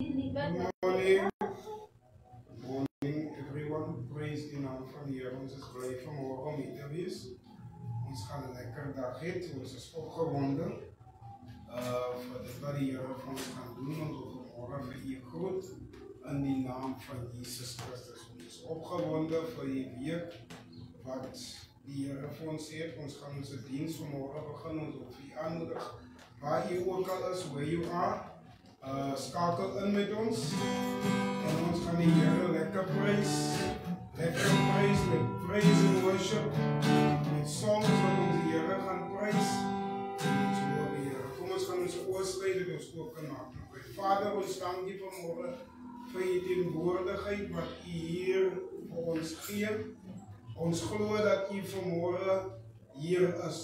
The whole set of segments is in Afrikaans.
Good morning. Good morning everyone. Praise die naam van die Here. Ons is bly vanmôre om hier te wees. Ons gaan 'n lekker dag hê. Ons is opgewonde vir dit wat die Here vir ons gaan doen. Ons wil vanmôre vir U groet in die naam van Jesus Christus. Ons is opgewonde vir die week wat die Here vir ons sê. Ons gaan ons diens vanmôre begin. Ons wil vir U aanmoedig waar U ook al is, where you are. Skakel in met ons en ons gaan die Here lekker prys, met praise and worship, met songs wat ons die Here gaan prys. Ons loof die Here. Kom ons gaan ons oë sluit en ons oop kan maak. Vader, ons dank U vanmôre vir U teenwoordigheid wat U hier vir ons gee. Ons glo dat U vanmôre hier is.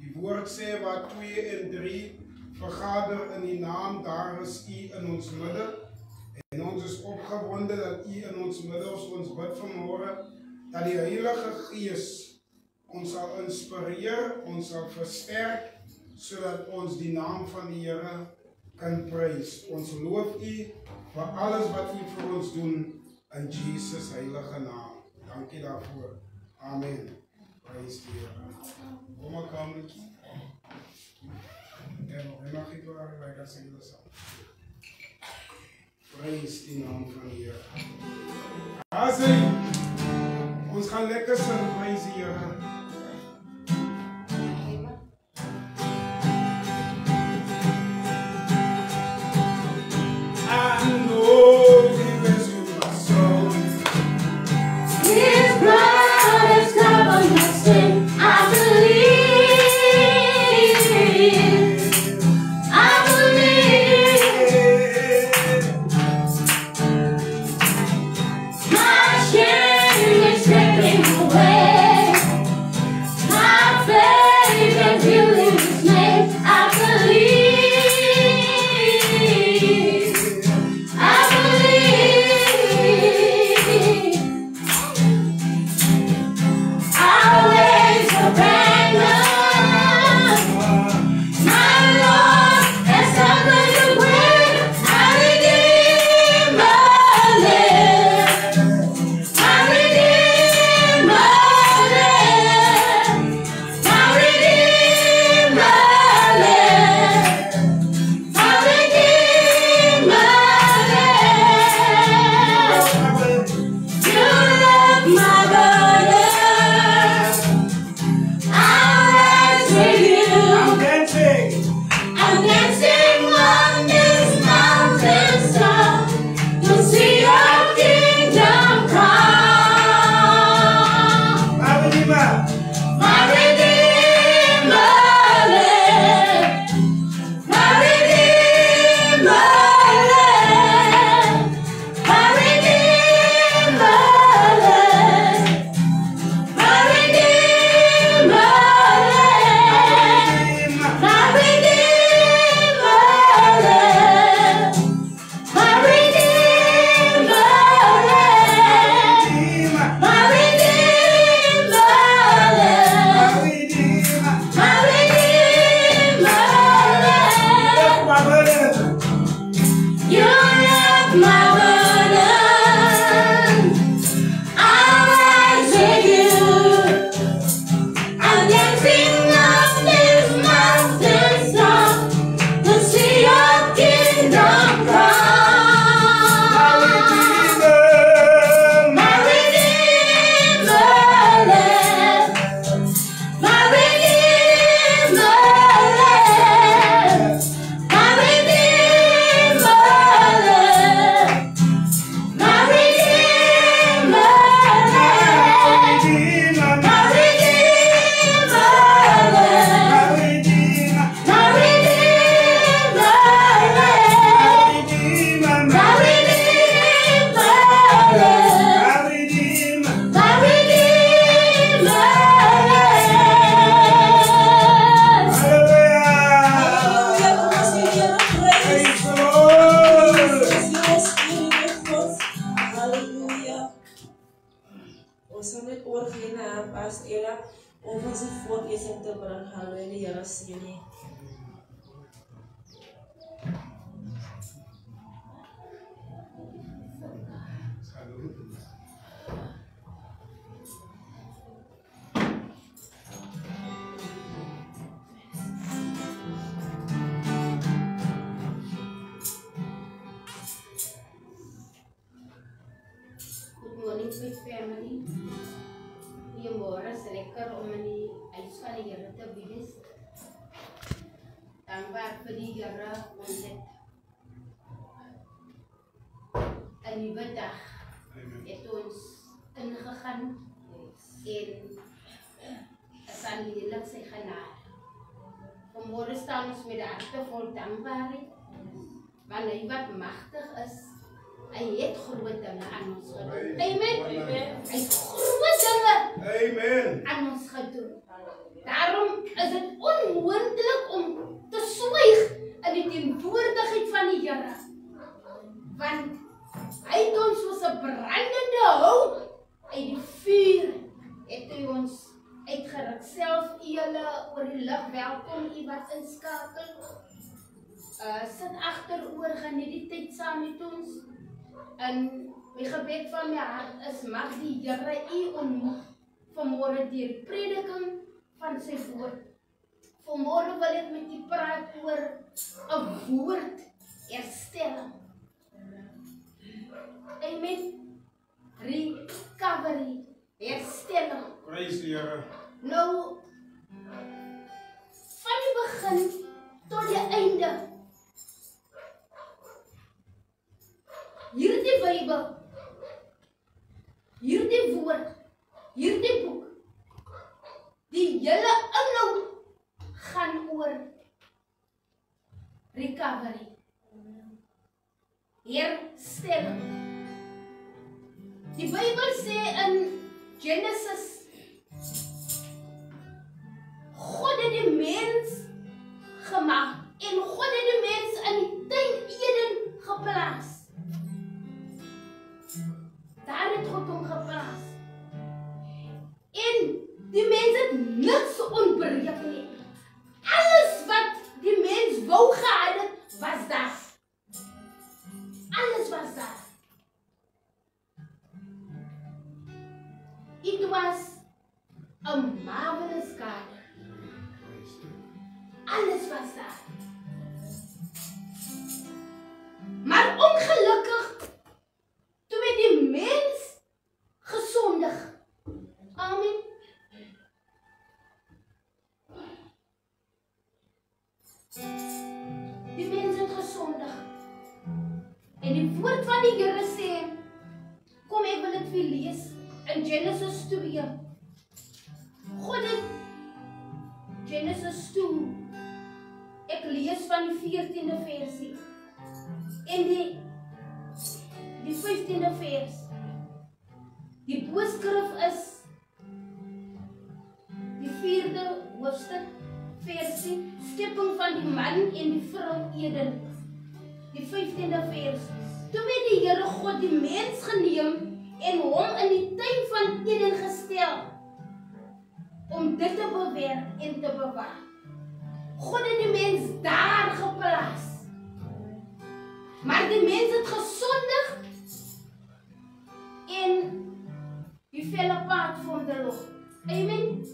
Die woord sê waar 2 en 3 vergader in die naam, daar is U in ons midde. En ons is opgewonde dat U in ons midde is. Ons bid vanmôre dat die Heilige Gees ons sal inspireer, ons sal versterk, sodat ons die naam van die Here kan prys. Ons loof U vir alles wat U vir ons doen in Jesus heilige naam. Dankie daarvoor. Amen. Prys die Here. Kom maar kamertjie. En mag ik wel eigenlijk als ik dat zal. Prijs die naam van de Heer. Azee, ons gaan lekker zingen, prijs die Heer. I know He rescued my soul. His blood has covered my sin. I believe. family. Goeiemôre, is lekker om in die huis van die Here te wees. Dankbaar vir die Here, ons het 'n nuwe dag. Het ons ingegaan en is aanleiding sy genade. Vanmôre staan ons met 'n hart vol dankbaarheid, want hy wat magtig is, hy het groot dinge aan ons gedoen. Amen. Hy het groot dinge aan ons gedoen. Daarom is dit onmoontlik om te swyg in die teenwoordigheid van die Here. Want hy het ons soos 'n brandende hout uit die vuur het hy ons uitgeruk. Self julle oor die lig welkom, u wat inskakel. Sit agteroor, geniet die tyd saam met ons. En my gebed van my hart is, mag die Here u ontmoet vanmôre deur die prediking van sy woord. Vanmôre wil ek met u praat oor 'n woord herstelling. Amen. Recovery, herstelling. Praise die Here. Nou, van die begin tot die einde. Hierdie Bybel, hierdie woord, hierdie boek, die hele inhoud gaan oor recovery, herstelling. Die Bybel sê in Genesis, God het die mens gemaak en God het die mens in die tuin Eden geplaas. Daar het God hom geplaas. En die mens het niks ontbreek nie. Alles wat die mens wou gehad het, was daar. Alles was daar. It was a marvelous garden. Alles was daar. Maar ongelukkig, toe het die mens gesondig. Amen. Die mens het gesondig. En die woord van die Here sê, kom ek wil dit vir lees in Genesis 2. God het Genesis 2. Ek lees van die 14de versie. En die 15de vers. Die booskrif is die 4de hoofstuk versie, skepping van die man en die vrou Eden. Die 15de vers. Toe het die Here God die mens geneem en hom in die tuin van Eden gestel om dit te bewerk en te bewaar. God het die mens daar geplaas. Maar die mens het gesondig en die fell apart from the Lord. Amen.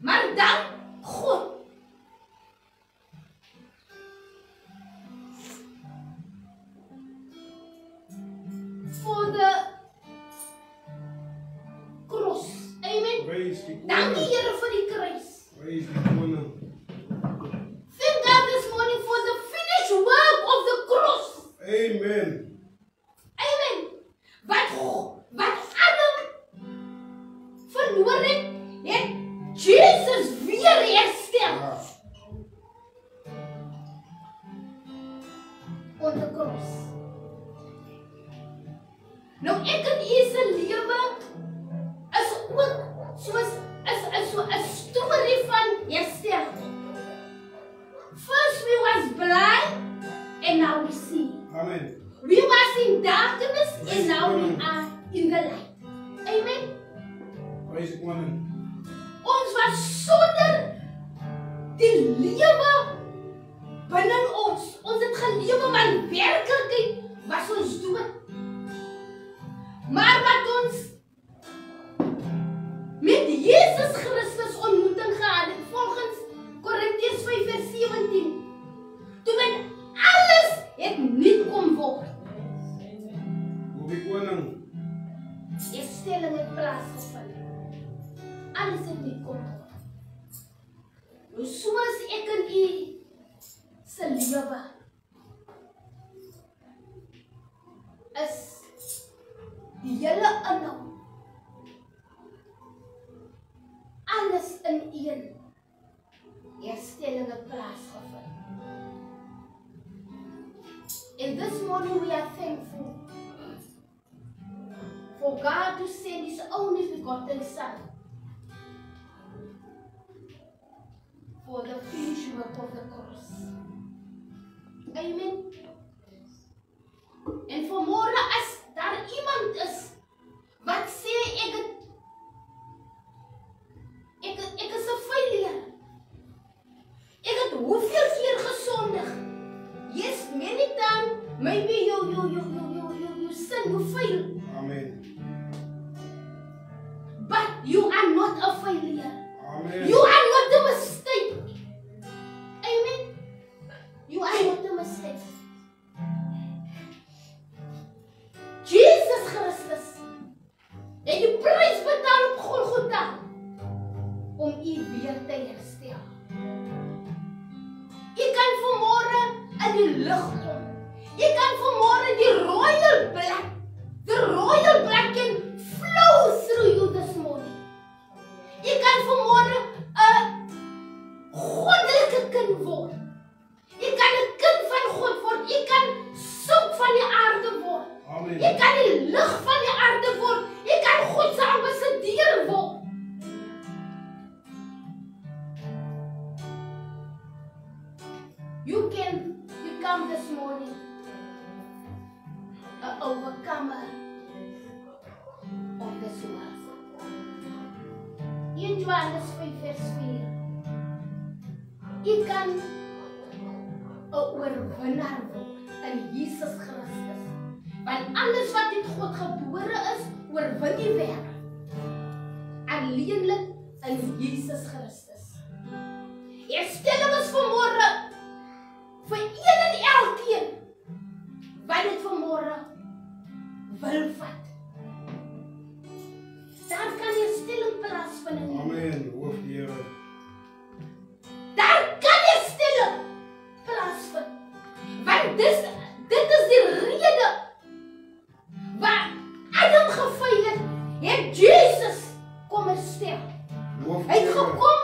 Maar dan God voor de kruis. Amen. Dankie Here vir die kruis. Praise die Koning. Thank God this morning for the finished work of the cross. Amen. Amen. Wat Adam verloor het Jesus weer herstel. Ja. Op de kruis. Nou ek en u se lewe is ook soos so 'n storie van herstel. First we was blind and now we see. Amen. We was in darkness and now we are in the light. Amen. Praise die Koning. Ons was sonder die lewe binne ons. Ons het gelewe, maar in werklikheid was ons dood. Maar wat ons met Jesus Christus ontmoeting gehad het, volgens Korintiërs 5:17, toe met alles het nuut kom word. lewe is die hele inhoud. Alles in een herstelling het plaasgevind. And this morning we are thankful for God to send His only begotten Son for the finished work of the cross. Amen. En vanmorgen as daar iemand is wat sê ek is 'n failure. Ek het hoeveel keer gesondig. Yes, many times maybe you sin, you fail. Amen. But you are not a failure. Amen. You are not a mistake. Amen. You are not a mistake. Jesus Christus het die prys betaal op Golgotha om u weer te herstel. U kan vanmôre in die lig kom. U kan vanmôre die royal blood, the royal blood can flow through you this morning. U kan vanmôre 'n goddelike kind word. U kan 'n kind van God word. U kan sout van die aarde word. Amen. U kan die lig van die aarde word. U kan God se ambassadeur word. You can become this morning an overcomer of this world. In Johannes 5:4. U kan 'n oorwinnaar word in Jesus Christus. Want alles wat in God gebore is, oorwin die wêreld. Alleenlik in Jesus Christus. Herstelling is vanmôre vir een en elkeen wat dit vanmôre wil vat. Daar kan herstelling plaasvind. Amen. Hoof die Here. Daar kan herstelling plaasvind. Want dit is die rede waar Adam gefaal het Jesus kom herstel. Hoof Hy het gekom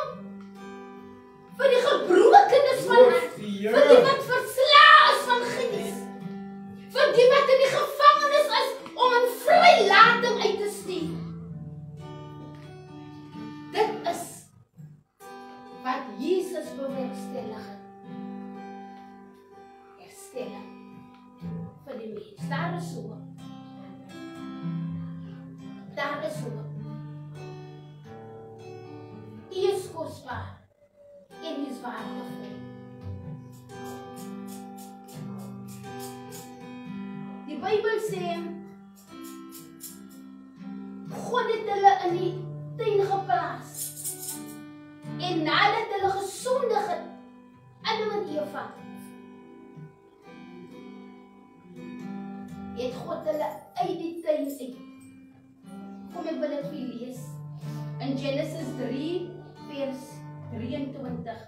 vir die gebrokenes van hart, vir die wat verslae is van gees, vir die wat in die gevangenis is om in vrylating uit te stuur. Dit is wat Jesus bewerkstellig het. Herstelling vir die mens. Daar is hoop. Daar is hoop. U is kosbaar en u is waardevol. Die Bybel sê God het hulle in die tuin geplaas. En nadat hulle gesondig het, Adam en Eva, het God hulle uit die tuin uit. Kom ek wil dit vir julle lees. In Genesis 3:23.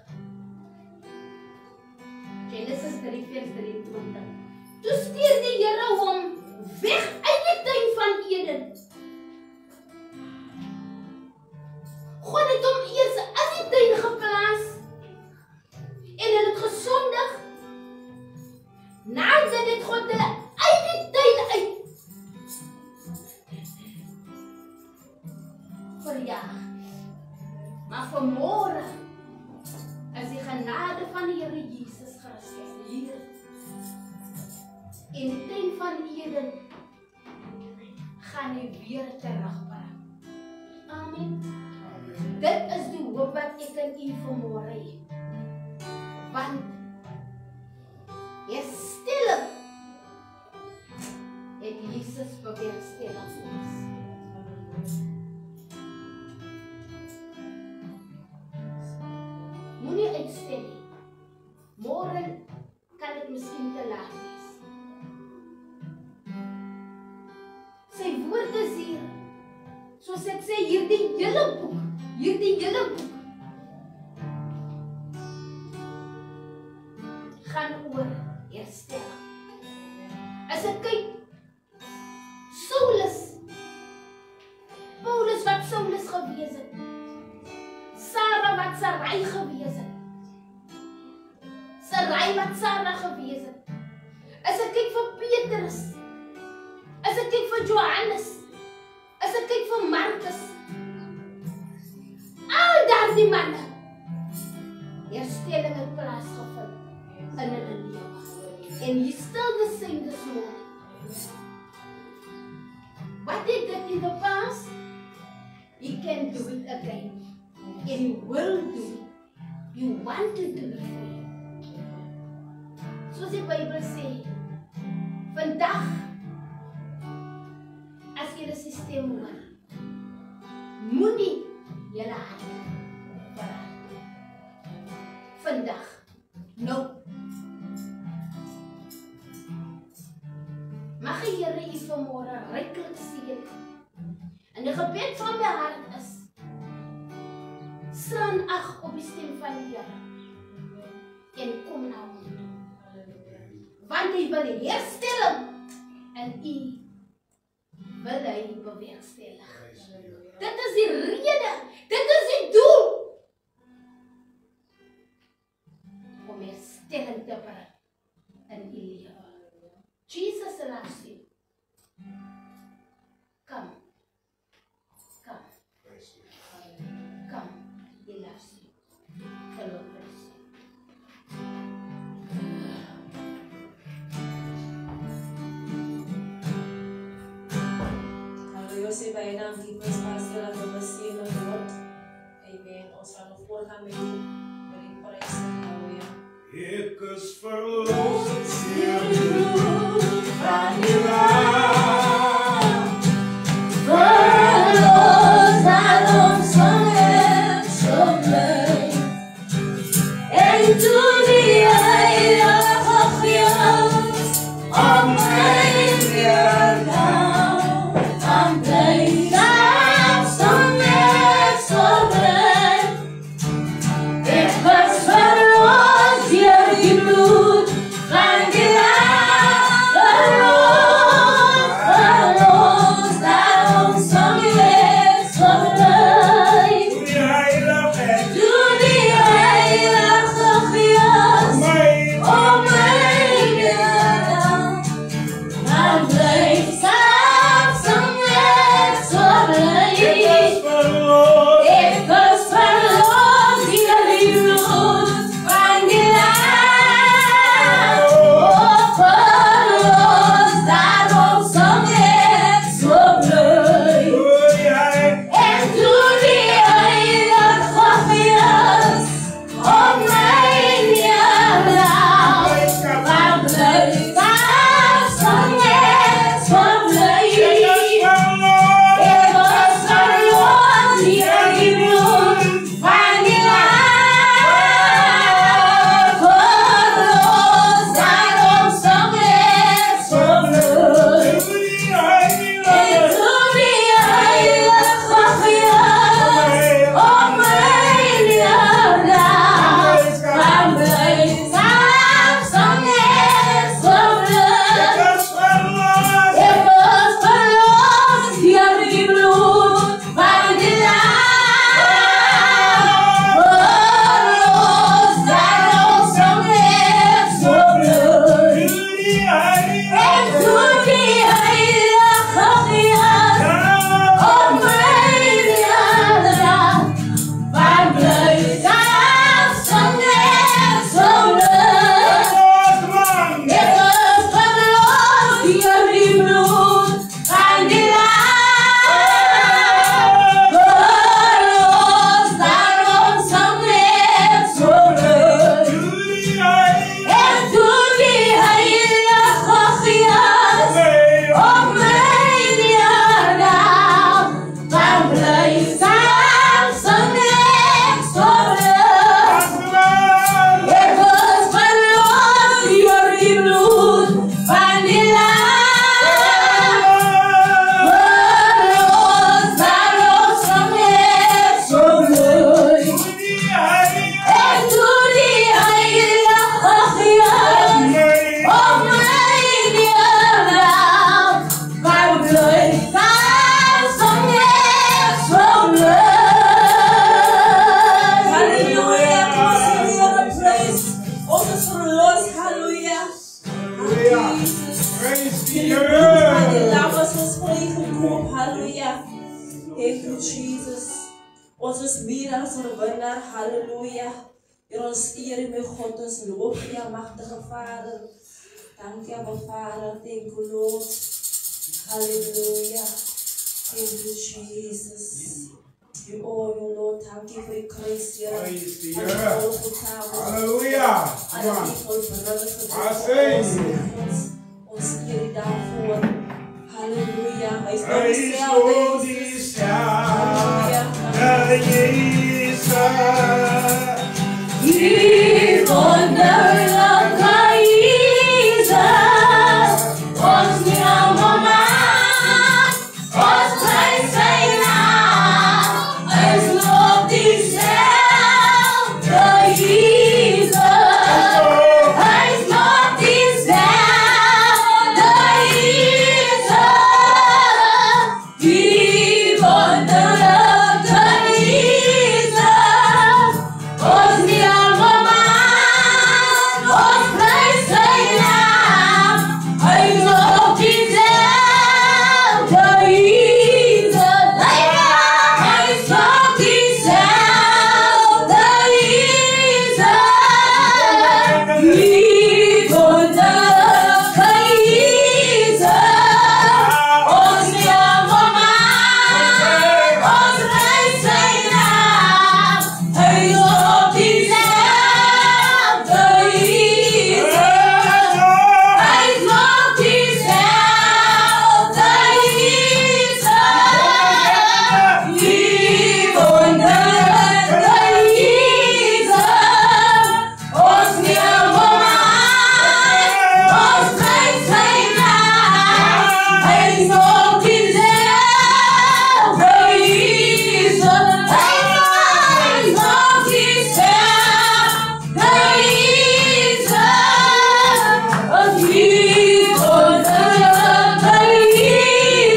Genesis 3:23. Toe stuur die Here hom weg uit die tuin van Eden. God het hom eers in die tuin geplaas en hulle het gesondig. Nadat het God hulle uit die tuin uit verjaag. Maar vanmôre is die genade van die Here Jesus Christus hier in die tuin van Eden gaan hy weer terugbring. Amen. Dit is die hoop wat ek in u vanmôre het. Want herstelling het Jesus bewerkstellig vir ons. Moenie uitstel nie. Môre kan dit miskien te laat wees. Sy woord is hier. Soos ek sê, hierdie hele boek gaan gaan oor herstel. As ek kyk, Saulus, Paulus wat Saulus gewees het, Sarah wat Sarai gewees het, Sarai wat Sarah gewees het. As ek kyk vir Petrus, as ek kyk vir Johannes, as ek kyk vir Markus, al daardie manne, herstelling het plaasgevind in hulle lewe. And he's still the same this morning. What he did in the past, he can do it again. And he will do it. You want to do it for you. Soos die Bybel sê, vandag, as jy die systeem hoor, moenie julle hande verraad. Vandag, nou. Mag die Here u vanmôre ryklik seën. En die gebed van my hart is, slaan ag op die stem van die Here. En kom na hom toe. Want hy wil herstelling en u wil hy bewerkstellig. Dit is die rede, dit is die doel om herstelling te bring in u lewe. Jesus loves you. Come. Come. Come. He loves you. The Lord bless you. Halleluja, sê bij naam die pastor dat we zien het woord. Amen. Ons gaan nog voorgaan met die prijs. Halleluja. Ik is verlost Heer, van je naam. verlost, daarom zong ik zo blij. En toen die heilige geest op mij neerdaalde, aan blijdschap zong ik zo blij. Ik was verlost, Heer, die bloed van die naam. Thank you, Jesus. Ons is meer as oorwinnaar. Halleluja. Heer, ons eer U, my God, ons loof U, magtige Vader. Dankie, Abba Vader. Thank you, Lord. Halleluja. Thank you, Jesus. You all, you Lord, thank you for the grace here. Hallelujah. Ons eer U daarvoor. Halleluja. Hy is Hij is nog die wonderlijke Jezus, ons nieuwe man, ons prijs zijn naam, is nog diezelfde Jezus, hij is nog diezelfde Jezus, die wonderlijke Jezus, ons nieuwe man, ons prijs zijn naam, hij is nog diezelfde Jezus, hij is nog diezelfde Jezus, die wonderlijke Jezus, ons nieuwe man, ons prijs zijn naam, hij is nog diezelfde Jezus, hij is nog diezelfde Jezus, die wonderlijke Jezus, ons nieuwe man, ons prijs zijn naam, hij is nog diezelfde Jezus, hij is nog diezelfde Jezus, die wonderlijke Jezus, ons nieuwe man, ons prijs zijn naam, hij is nog diezelfde Jezus, hij is nog diezelfde Jezus, die wonderlijke Jezus, ons nieuwe man, ons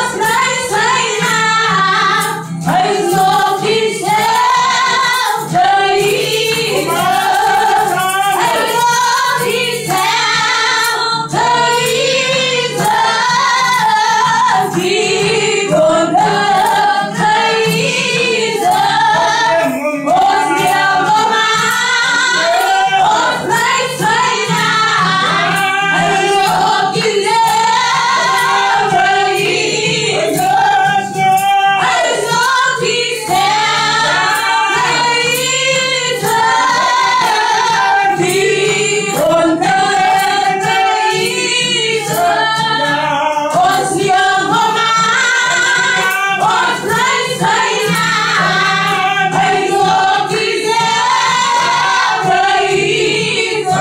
prijs zijn naam, hij is nog diezelfde Jezus, hij is nog diezelfde Jezus, die wonderlijke Jezus, ons nieuwe man, ons prijs zijn naam, hij is nog diezelfde Jezus, hij is nog diezelfde Jezus, die wonderlijke Jezus, ons nieuwe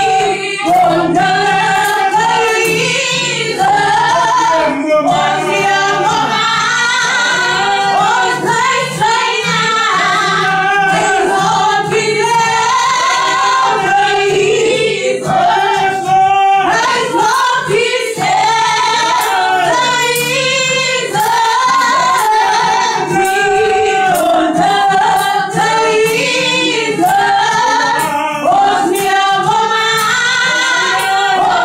man, ons prijs zijn naam, hij is nog diezelfde Jezus, hij is nog diezelfde Jezus, die wonderlijke Jezus, ons nieuwe man, ons prijs zijn naam, hij is nog diezelfde Jezus, hij is nog diezelfde Jezus, die wonderlijke Jezus, ons nieuwe man,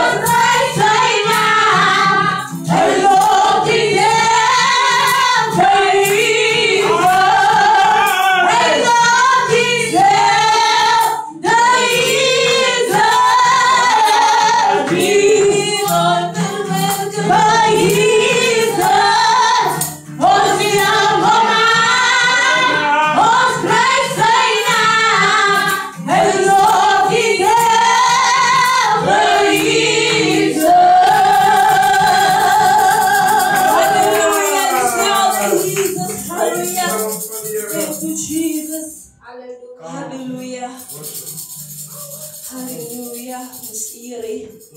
ons prijs zijn naam, hij is nog diezelfde Jezus. Halleluja, dezelfde Jezus, halleluja. Thank you, Jesus. Halleluja. Halleluja, ons eer U.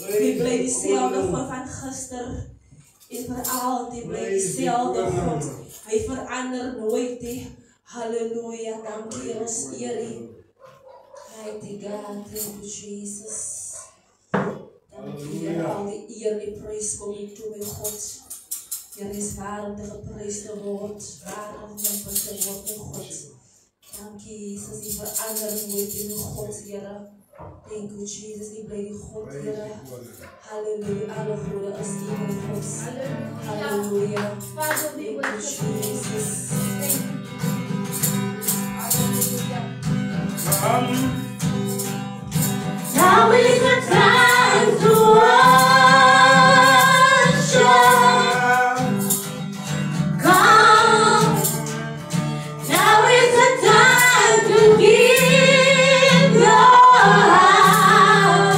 U bly dieselfde God van gister en vir altyd bly dieselfde God. Hy verander nooit nie. Halleluja, dankie ons eer U. Mighty God, thank you Jesus. Dankie Heer, al die eer en die prys kom U toe, my God. Heer is waardig geprys te word, waardig om te word, my God. Dankie Jesus, die verander nooit in God, Here. Thank you Jesus, die bly die God, Here. Halleluja, alle goede is U my God. Halleluja. Father, we Thank you worship you. Jesus. Thank you. Hallelujah. Now is the time to worship. Come. Now is the time to give your heart.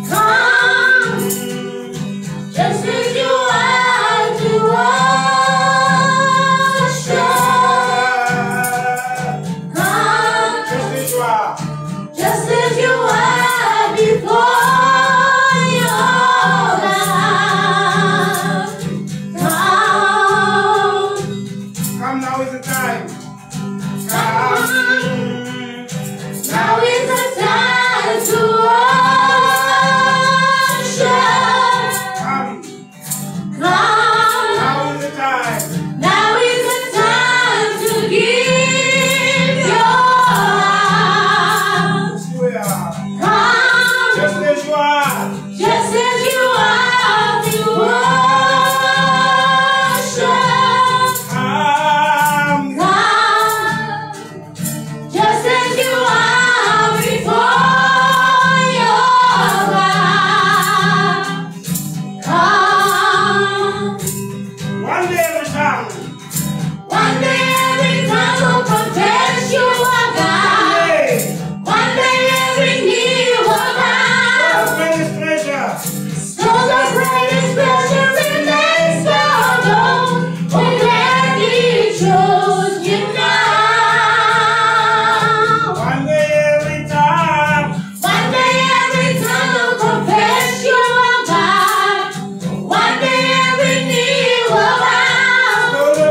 Come, just as you are to worship. Come, just as you are before your God. Come, now is the time. Come. Now is the time to worship. Come, Come. now is the time. Now is the time to give your heart. Hallelujah. Come, Just as you are. just as you are to worship. Come, Come, just as you are before your God. Come. one day every tongue. One day every tongue will confess you are God. Hey, One day every knee will bow. the greatest treasure. So the greatest pleasure remains for those who gladly chose you now. One day every tongue. One day every tongue will confess you are God. One day every knee will bow. So the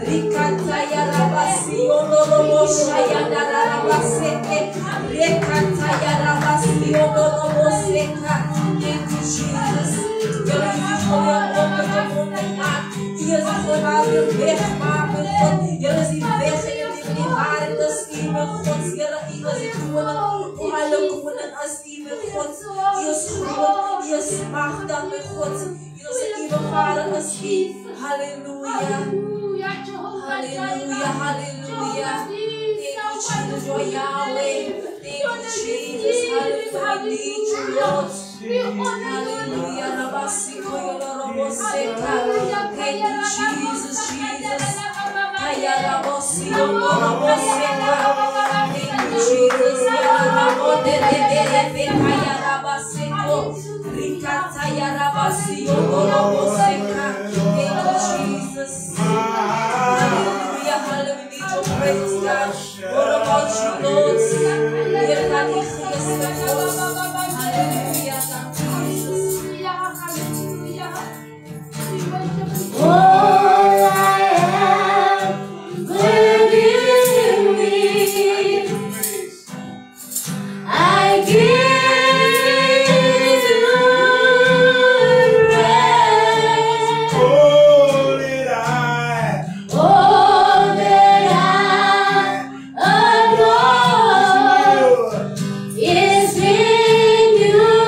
Rikata ya rabasi, ono robo shaya na rabasi. Thank you, Jesus. Heer, U is gewoon Hier is gewoon waar we wegmaken, God. Hier is die weg en die waarheid is U, mijn God. Heer, U is die koning, om alle koning als U, mijn God. U is groot, U is machtig, mijn God. U is een eeuwige Vader als U. Halleluja. Halleluja, halleluja. Thank you, Jesus, your Yahweh. Thank you, Jesus. Hallelujah. We need you, Lord. Hallelujah. Rabasiko yoroboseka. Thank you, Jesus, Jesus. Ayarabosio yoroboseka. Thank you, Jesus. Yarabodedebelebeka yarabaseko. Rikata yarabasio yoroboseka. Thank you, Jesus. Hallelujah. Hallelujah. We need your praise, God. What about you, Lord? Heer, dat die geest van God. Hallelujah. Dank Jesus. All I am within me, I give you praise. All that I adore is in you.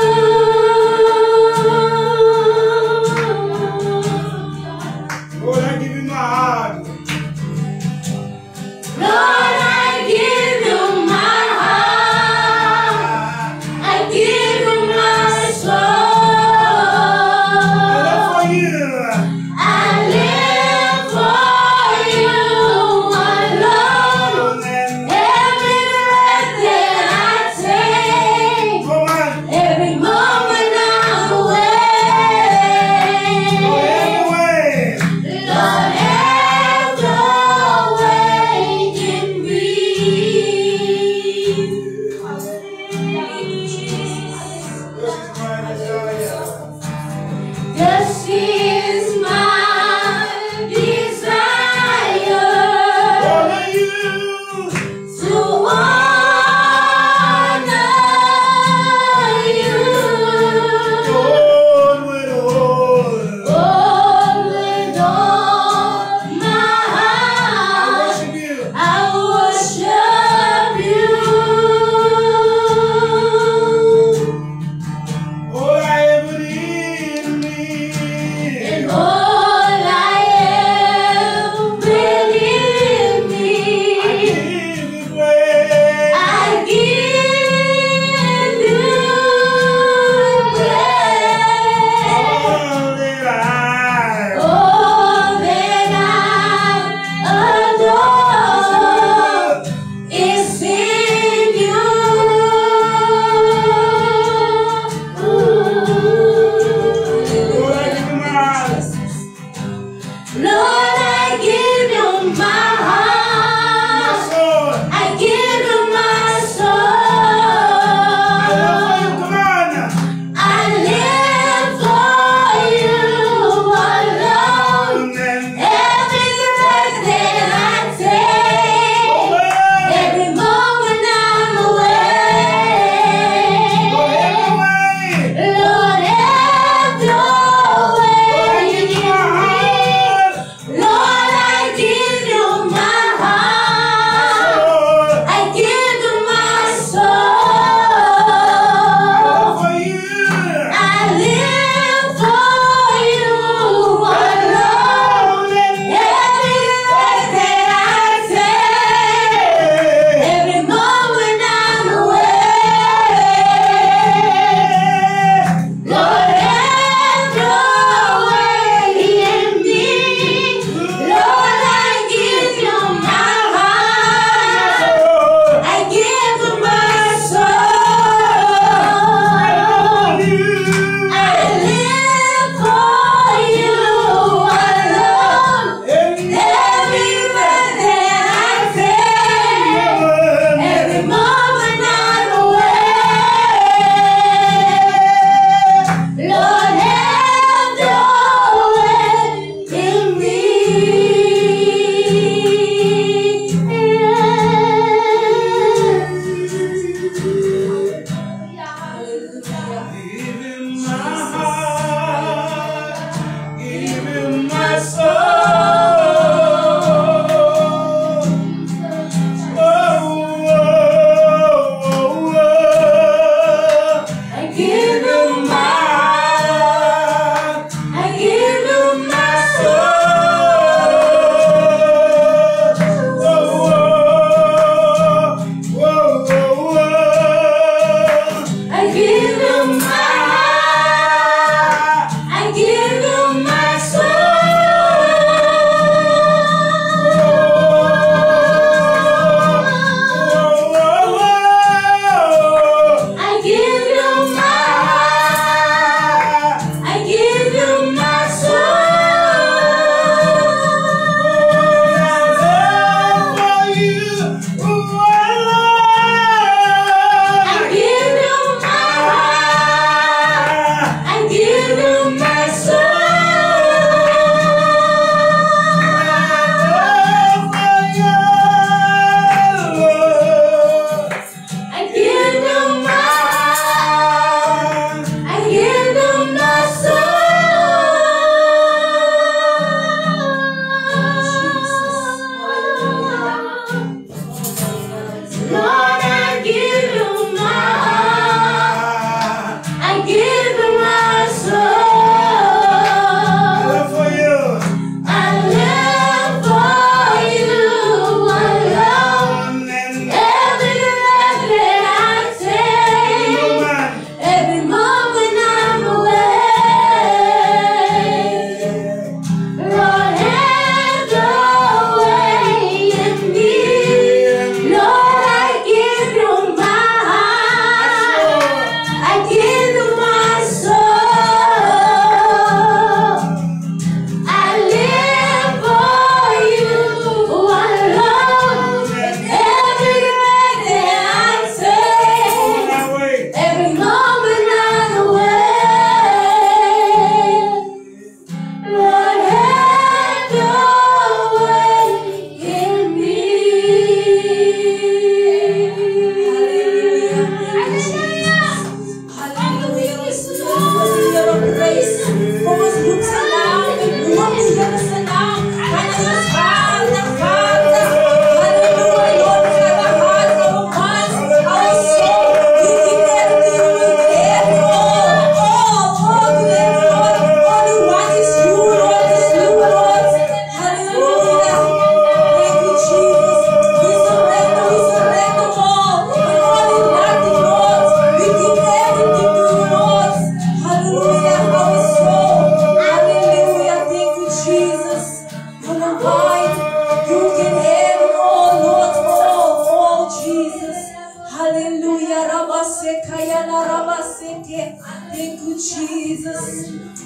Thank you, Jesus.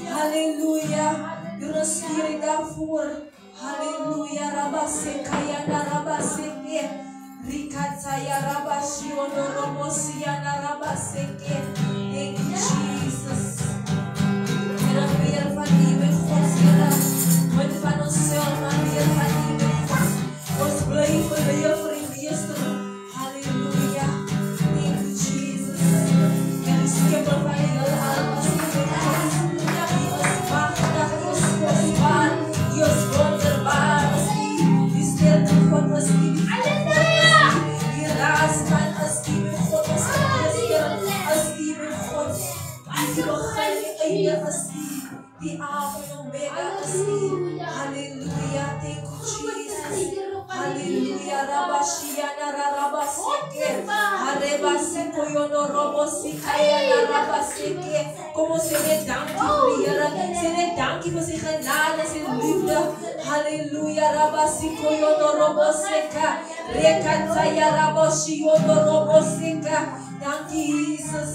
Hallelujah. You're a spirit daarvoor. Hallelujah. Rabasekaya na rabaseke. Rikataya rabashiono robosia na rabaseke. Thank you, Jesus. Heer, meer van die met God, Heer. Wat van onszelf, maar meer van die met God. Ons blijven weer voor in Meester. Hallelujah. Thank you, Jesus. En de schepper van heel alles. Die is machtig, die is kostbaar, die is wonderbaar. Die sterke God is die. Die raasman is die met God. Is die met God. Die begin die einde is die. Die Alpha en Omega is die. Hallelujah. Thank you, Jesus. Hallelujah. Rabashiana Rabaseke. Harebaseko yono robosikaya na rabaseke. Kom ons sê net dankie vir die Here. Sê net dankie vir sy genade, sy liefde. Hallelujah. Rabasiko yono roboseka. Rekataya raboshi yono roboseka. Dankie Jesus.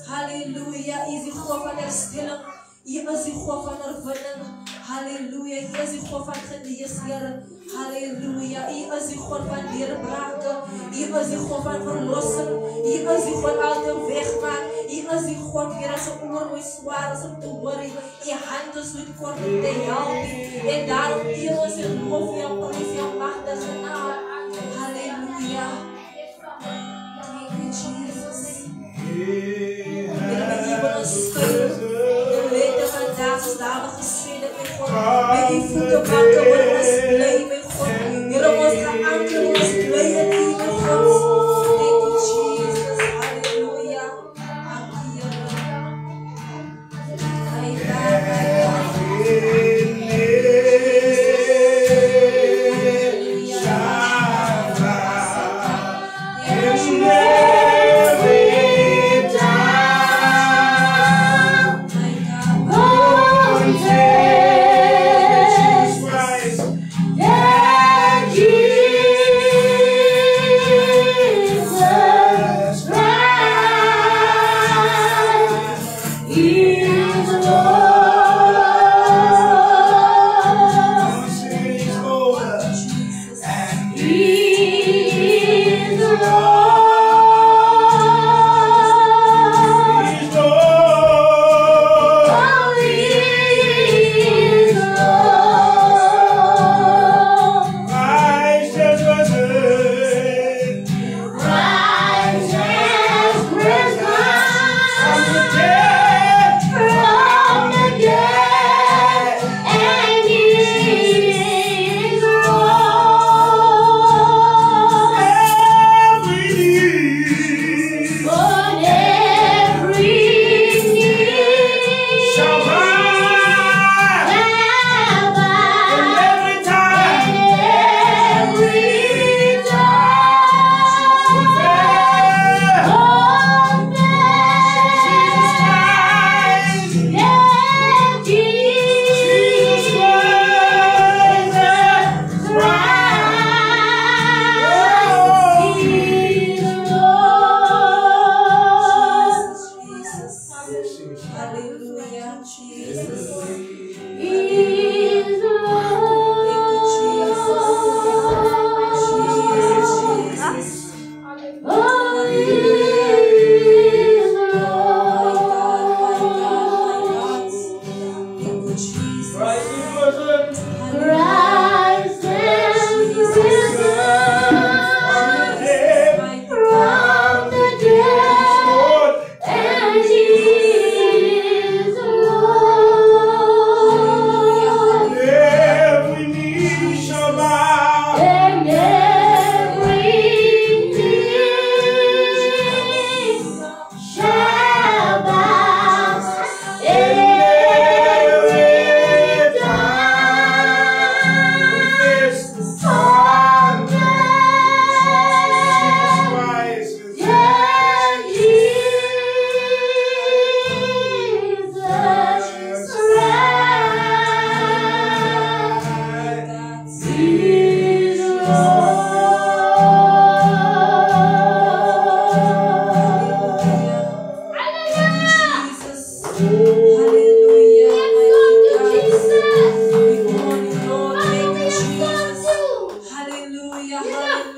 Hallelujah. U is die God van herstelling. U is die God van herwinning. Halleluja, U is die God van genees, Here. Halleluja, U is die God van deurbrake. U is die God van verlossing. U is die God altyd wegmaak. U is die God, Here, as 'n oor my swaar is om te hoor. U hand is met kort om te help. En daarom eer ons en loof U en prys U magtige naam. Halleluja. Thank you, Jesus. Here, U wil ons skuil. Vandaag is daar we gesê dat met God, met die voeten bakken worden ons blij met God. Here, ons geanker ons blij in U met God. Thank you, Jesus. Halleluja. Dankie,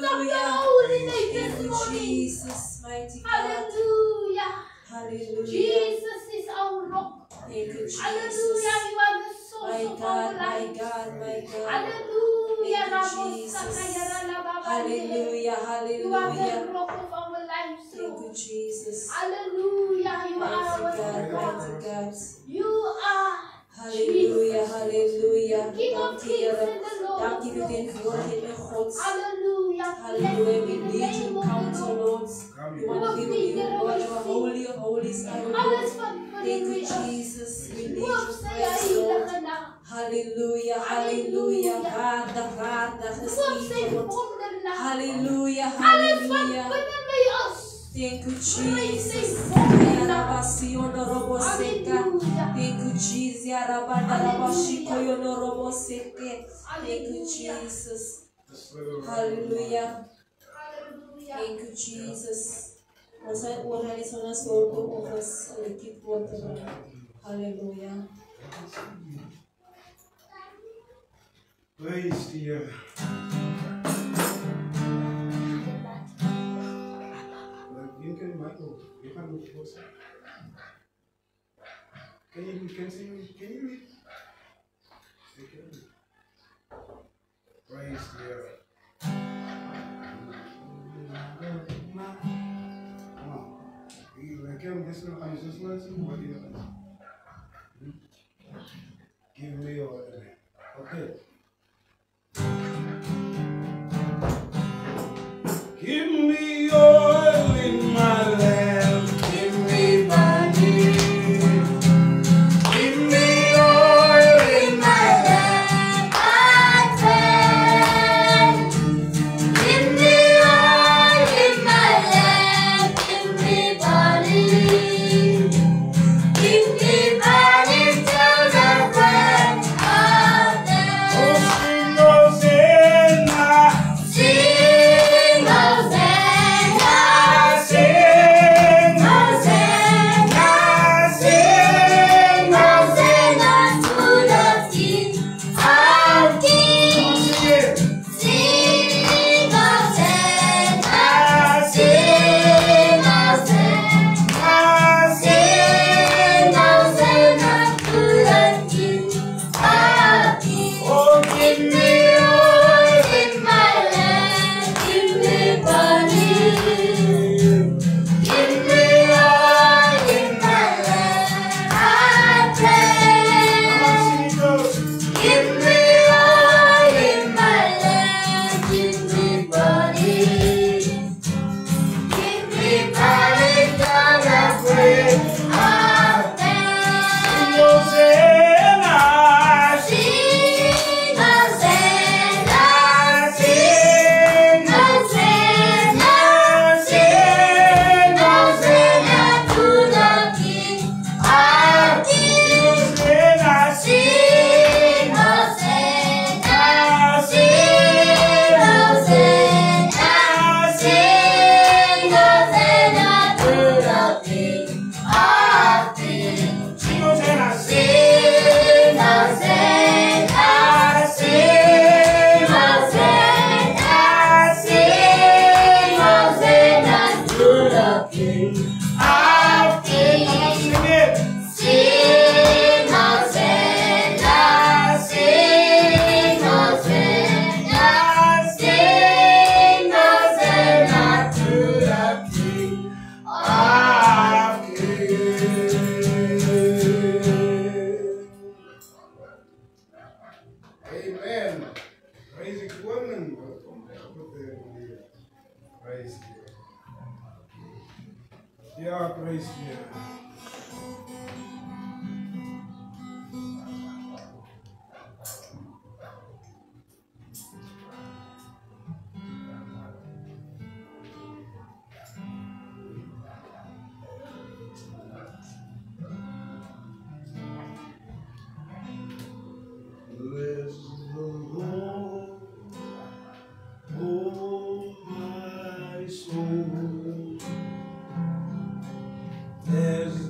holy name Thank this you, morning. Jesus, mighty God. Hallelujah. Hallelujah. Jesus is our rock. Thank you, Jesus. Hallelujah. You are the source My of our God, my lives. God, my God. Hallelujah. Thank you, Jesus. Hallelujah, You are hallelujah. the rock of our lives, Thank you, Lord. Jesus. Hallelujah. You are Mighty our God, God. mighty God. You are Hallelujah, Jesus. hallelujah. King of Dank u, kings Here. and the Lord Dank of u, uw lords. tegenwoordigheid in God. Hallelujah. Hallelujah. Blessed be We the need name you, of the counsel, Lord. Lord. We want to be with you, Lord. You are holy of holies, our Lord. Thank you, Jesus. We need you, praise Lord. Hallelujah, hallelujah. Waardig, waardig is u, God. Hallelujah, hallelujah. Thank you, Jesus. Thank you, Jesus. Thank you, Jesus. Hallelujah. Thank you, Jesus. Ons oor is ons soort of ons liquid water. Hallelujah. Praise the Heer. You can Michael, you can look closer. Can you read? Can you read? Praise the Heer. Come on. Can this one I'm just listening? What do you think? Give me your okay. Give me oil in my lamp, give me money. Give me oil in my lamp, I pray. Give me oil in my lamp, give me money. Give me money till the breath of day. Oh, sing Hosanna, sing Hosanna, sing Hosanna, sing Hosanna to the King of Kings. Sing Hosanna, sing Hosanna, sing Hosanna to the King of Kings. Oh, give me oil in my lamp, give me money. Give me oil in my lamp, I pray. Give me oil in my lamp, give me money. Give me money till the break of day. Sing Hosanna, sing Hosanna, sing Hosanna to the King of Kings. Sing Hosanna, sing Hosanna, sing Hosanna to the King of Kings. Sing Hosanna, sing Hosanna, sing Hosanna, sing Hosanna to the King of Kings. Sing Hosanna, sing Hosanna, sing Hosanna to the King of Kings. Amen. Praise the woman. Welcome back with the praise the Yeah, praise the Bless the Lord, oh my soul. There's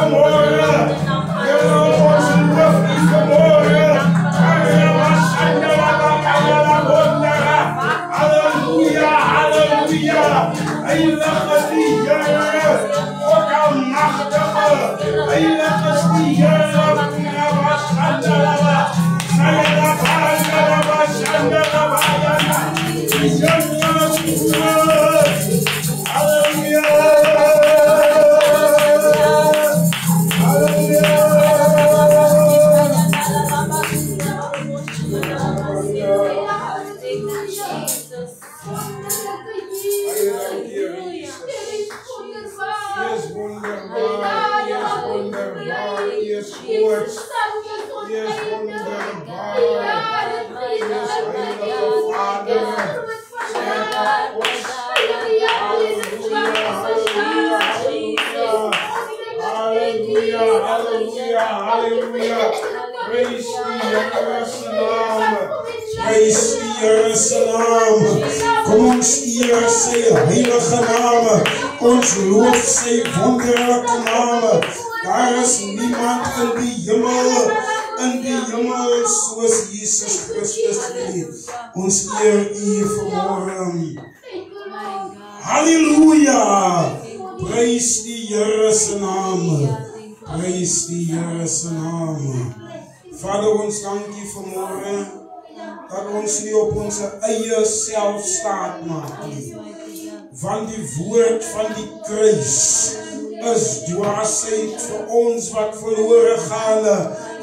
vanmorgen. Here, ons loof U vanmorgen. Halleluja, halleluja. Heilig is die Here, ook almachtige. Heilig is die Here. Hallelujah. Praise the Heer's naam. Kom ons eer sy heilige name. Ons loof sy wonderlijke name. Daar is niemand in die hemel soos Jesus Christus nie. Ons eer U vanmorgen. Halleluja. Praise die Heer's naam. Praise die Heer's naam. Vader, ons dank U vanmorgen dat ons nie op onze eie self staat maak nie. Want die woord van die kruis is dwaasheid vir ons wat verloren gaan,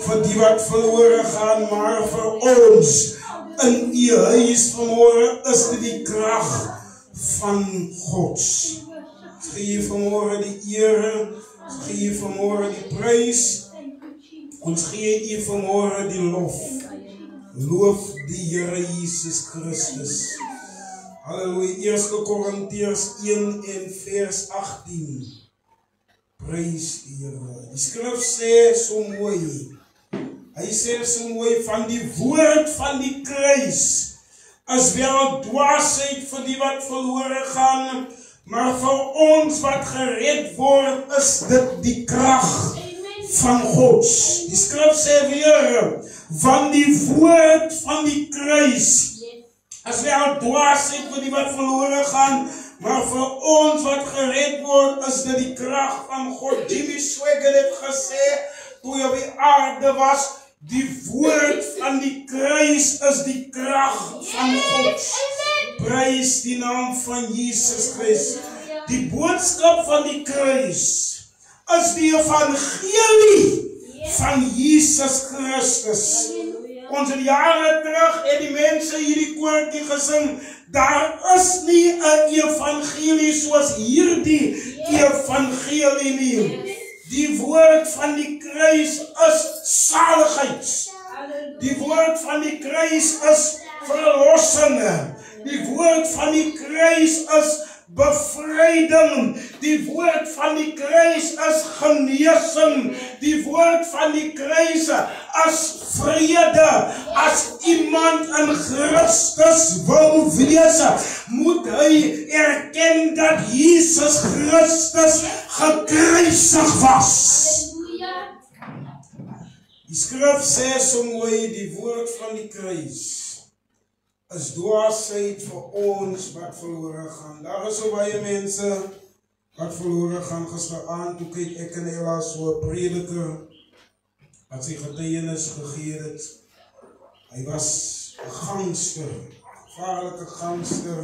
vir die wat verloren gaan, maar vir ons in U huis vanmorgen is dit die kracht van Gods. Ons gee U vanmorgen die ere, ons gee U vanmorgen die prijs, ons gee U vanmorgen die lof. Loof die Here Jesus Christus. Halleluja. 1 Korintiërs 1 en vers 18. Prys die Here. Die skrif sê so mooi. Hy sê so mooi, van die woord van die kruis is wel dwaasheid vir die wat verloren gaan, maar vir ons wat gered word is dit die krag van Gods. Die skrif sê weer, van die woord van die kruis is wel dwaasheid vir die wat verloren gaan, maar vir ons wat gered word is dit die krag van God. Jimmy Swaggart het gesê, toe hy op die aarde was, die woord van die kruis is die krag van God. Prys die naam van Jesus Christus. Die boodskap van die kruis is die evangelie van Jesus Christus. Ons het jare terug en die mense hierdie koortjie gesing, daar is nie 'n evangelie soos hierdie evangelie nie. Die woord van die kruis is saligheid. Die woord van die kruis is verlossing. Die woord van die kruis is bevryding. Die woord van die kruis is genesing. Die woord van die kruis is vrede. As iemand in Christus wil wees, moet hy erken dat Jesus Christus gekruisig was. Die skrif sê so mooi, die woord van die kruis is dwaasheid vir ons wat verloren gaan. Daar is so baie mense wat verloren gaan. Gisteraan toe kyk ek en Ella so 'n prediker wat sy getuienis gegee het. Hy was 'n gangster, 'n gevaarlike gangster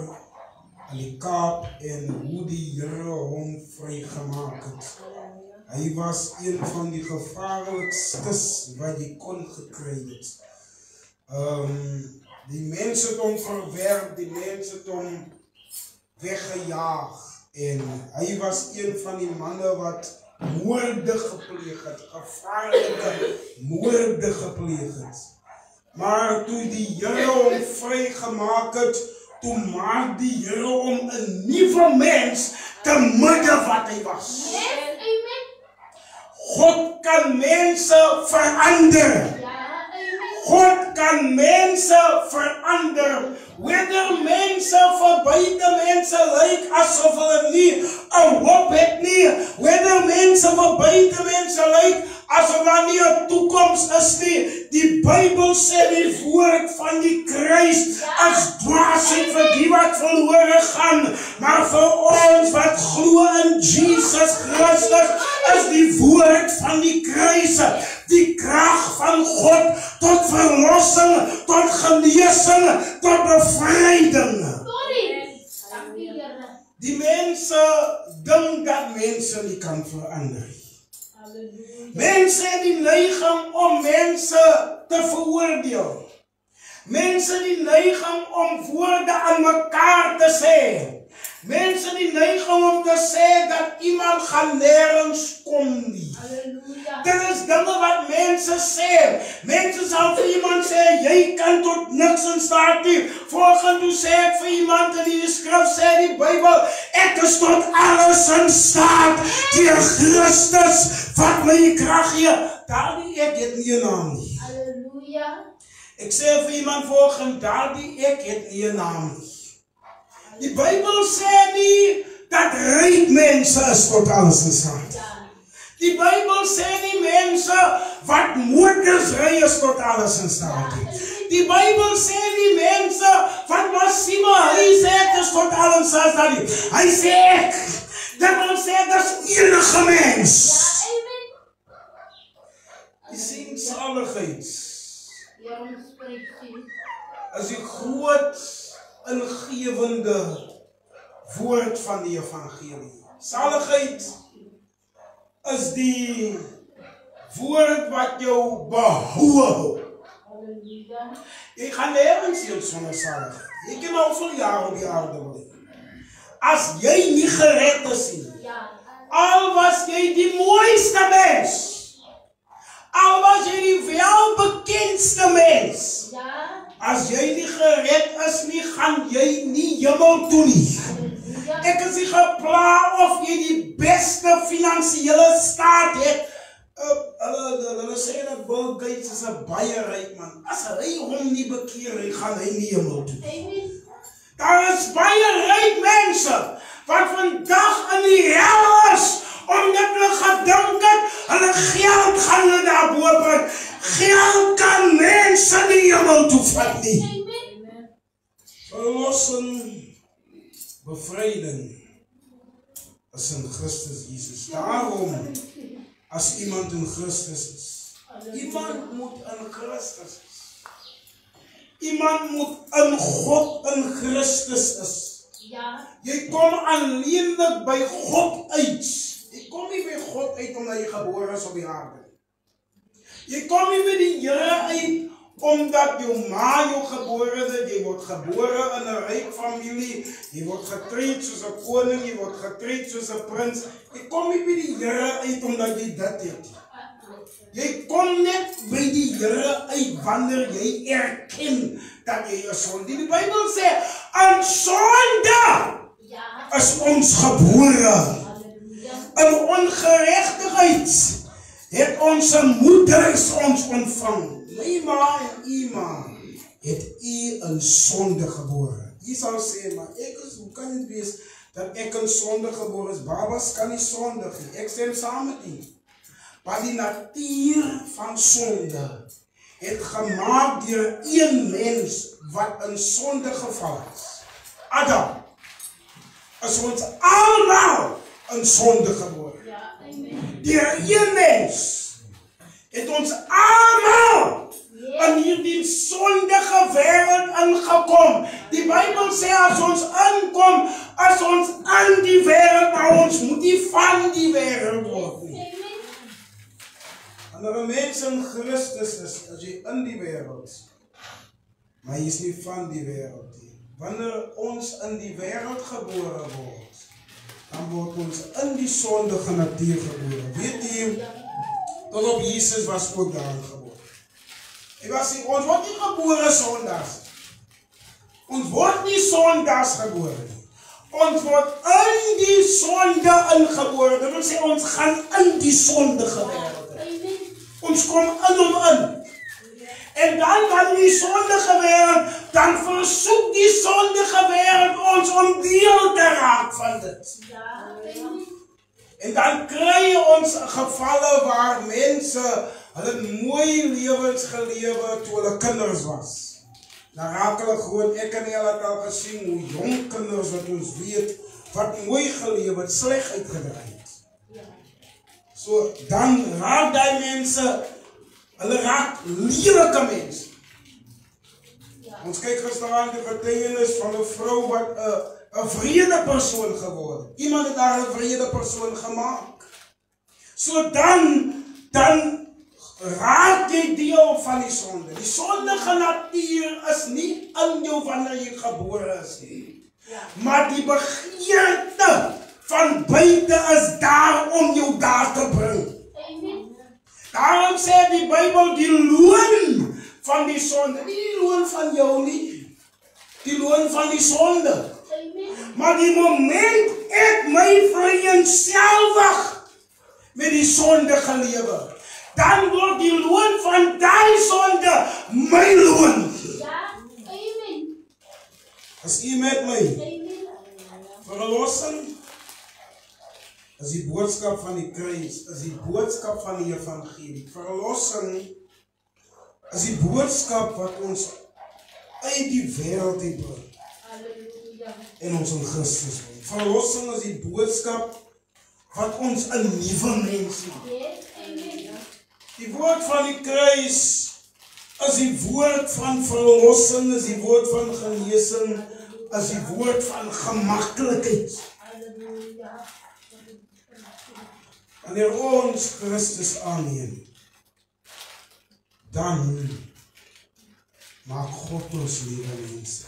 in die Kaap en hoe die Here hom vrygemaak het. Hy was een van die gevaarlikstes wat jy kon gekry het. Die mense het hom verwerp, die mense het hom weggejaag en hy was een van die manne wat moorde gepleeg het, gevaarlike moorde gepleeg het. Maar toe die Here hom vrygemaak het, toe maak die Here hom 'n nuwe mens te midde wat hy was. God kan mense verander. God kan mense verander. Whether mense vir buite mense lyk asof hulle nie 'n hoop het nie. Whether mense vir buite mense lyk asof daar nie 'n toekoms is nie. Die Bybel sê die woord van die kruis as dwaasheid vir die wat verlore gaan. Maar vir ons wat glo in Jesus Christus is die woord van die kruis die krag van God tot verlossing, tot genesing, tot bevrijding. Die mense dink dat mense nie kan verander. Mense het die neiging om mense te veroordeel. Mense die neiging om woorde aan mekaar te sê. Mense die neiging om te sê dat iemand gaan nergens kom nie. Dit is dinge wat mense sê. Mense sal vir iemand sê, jy kan tot niks in staat nie. Volgens toe sê ek vir iemand in die skrif, sê die Bybel, ek is tot alles in staat deur Christus wat my krag gee. Daardie ek het nie 'n naam nie. Halleluja. Ek sê vir iemand volgens, daardie ek het nie 'n naam nie. Die Bybel sê nie dat ryk mense is tot alles in staat. Die Bybel sê nie mense wat motors ry is tot alles in staat. Die Bybel sê nie mense wat massieme huise het is tot alles in staat. Hy sê ek. Dit wil sê dat enige mens. Jy sien saligheid. As die groot ingewende woord van die evangelie. Saligheid is die woord wat jou behou. Jy gaan nergens hier sonder saligheid. Jy kan al veel jaar op die aarde woon. As jy nie gered is nie, al was jy die mooiste mens, al was jy die welbekendste mens, as jy nie gered is nie, gaan jy nie hemel toe nie. Ek is nie gepla of jy die beste finansiële staat het. Hulle sê dat Bill Gates is 'n baie ryk man. As hy hom nie bekeer, gaan hy nie hemel toe. Daar is baie ryk mense wat vandag in die hel is, omdat hulle gedink het, hulle geld gaan hulle daarbo bring. Geld kan mense nie hemel toe vat nie. Verlossing, bevryding is in Christus Jesus. Daarom, as iemand in Christus is, iemand moet in Christus is. Iemand moet in God in Christus is. Jy kom alleenlik by God uit. Jy kom nie by God uit omdat jy gebore is op die aarde. Jy kom nie by die Here uit omdat jou ma jou gebore het. Jy word gebore in 'n ryk familie. Jy word getrek soos 'n koning, jy word getrek soos 'n prins. Jy kom nie by die Here uit omdat jy dit het. Jy kom net by die Here uit wanneer jy erken dat jy 'n sonde. Die Bybel sê, aan sonde is ons gebore. In ongeregtigheid het ons moeders ons ontvang. My ma en u ma het u in sonde gebore. Jy sal sê, maar hoe kan dit wees dat ek in sonde gebore is? Babas kan nie sondig nie. Ek stem saam met u. Maar die natuur van sonde het gemaak deur een mens wat in sonde geval is. Adam. Is ons almal in sonde gebore. Deur een mens het ons almal in hierdie sondige wêreld ingekom. Die Bybel sê as ons inkom, as ons in die wêreld, maar ons moet nie van die wêreld word nie. Wanneer 'n mens in Christus is, as jy in die wêreld, maar jy is nie van die wêreld nie. Wanneer ons in die wêreld gebore word, dan word ons in die sondige natuur gebore. Weet jy, tot op Jesus was ook daarin gebore. Ons word nie gebore sondags. Ons word nie sondags gebore nie. Ons word in die sonde ingebore. Dit wil sê ons gaan in die sondige wêreld. Ons kom in hom in. En dan kan die sondige wêreld, dan versoek die sondige wêreld ons om deel te raak van dit. En dan kry ons gevalle waar mense hulle mooi lewens gelewe toe hulle kinders was. Dan raak hulle groot, ek en julle het al gesien hoe jong kinders wat ons weet, wat mooi gelewe het, sleg uitgedraai het. So, dan raak die mense, hulle raak lelike mense. Ons kyk gisteraan die getuienis van 'n vrou wat 'n vrede persoon geword. Iemand het daar 'n vrede persoon gemaak. So dan raak jy deel van die sonde. Die sondige natuur is nie in jou wanneer jy gebore is nie. Maar die begeerte van buite is daar om jou daar te bring. Daarom sê die Bybel, die loon van die sonde, nie die loon van jou nie, die loon van die sonde. Maar die moment ek my vereenselwig met die sonde gelewe, dan word die loon van die sonde my loon. As u met my, verlossing is die boodskap van die kruis, is die boodskap van die evangelie. Verlossing is die boodskap wat ons uit die wêreld bring en ons in Christus bring. Verlossing is die boodskap wat ons 'n nuwe mens maak. Die woord van die kruis is die woord van verlossing, is die woord van genesing, is die woord van gemaklikheid. Wanneer ons Christus aanneem, dan maak God ons nuwe mense.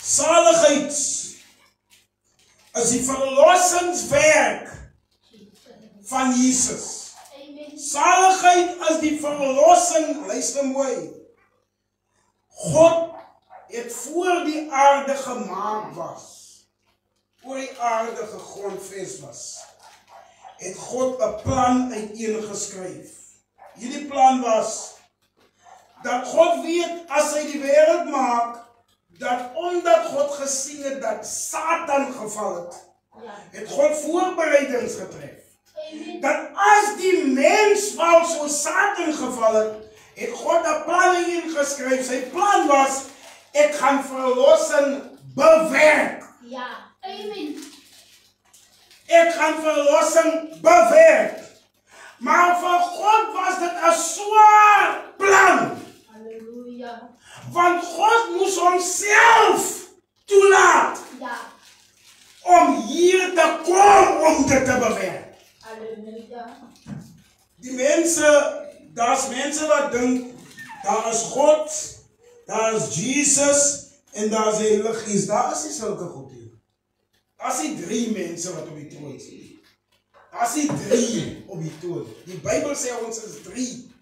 Saligheid is die verlossingswerk van Jesus. Saligheid is die verlossing, luister mooi. God het voor die aarde gemaak was, voor die aarde gegrondves was, het God 'n plan uiteengeskryf. Hierdie plan was, dat God weet, as hy die wêreld maak, dat omdat God gesien het, dat Satan geval het God voorbereidings getref. Dat as die mens val soos Satan geval het God 'n plan ingeskryf. Sy plan was, ek gaan verlossing bewerk. Ek gaan verlossing bewerk. Maar vir God was dit 'n swaar plan. Want God moes homself toelaat om hier te kom om dit te bewerk. Die mense, daar's mense wat dink, daar is God, daar is Jesus en daar is die Heilige Gees. Daar is nie sulke goed hier. Daar is nie 3 mense wat op die troon sit. Daar is nie 3 op die troon. Die Bybel sê ons is 3.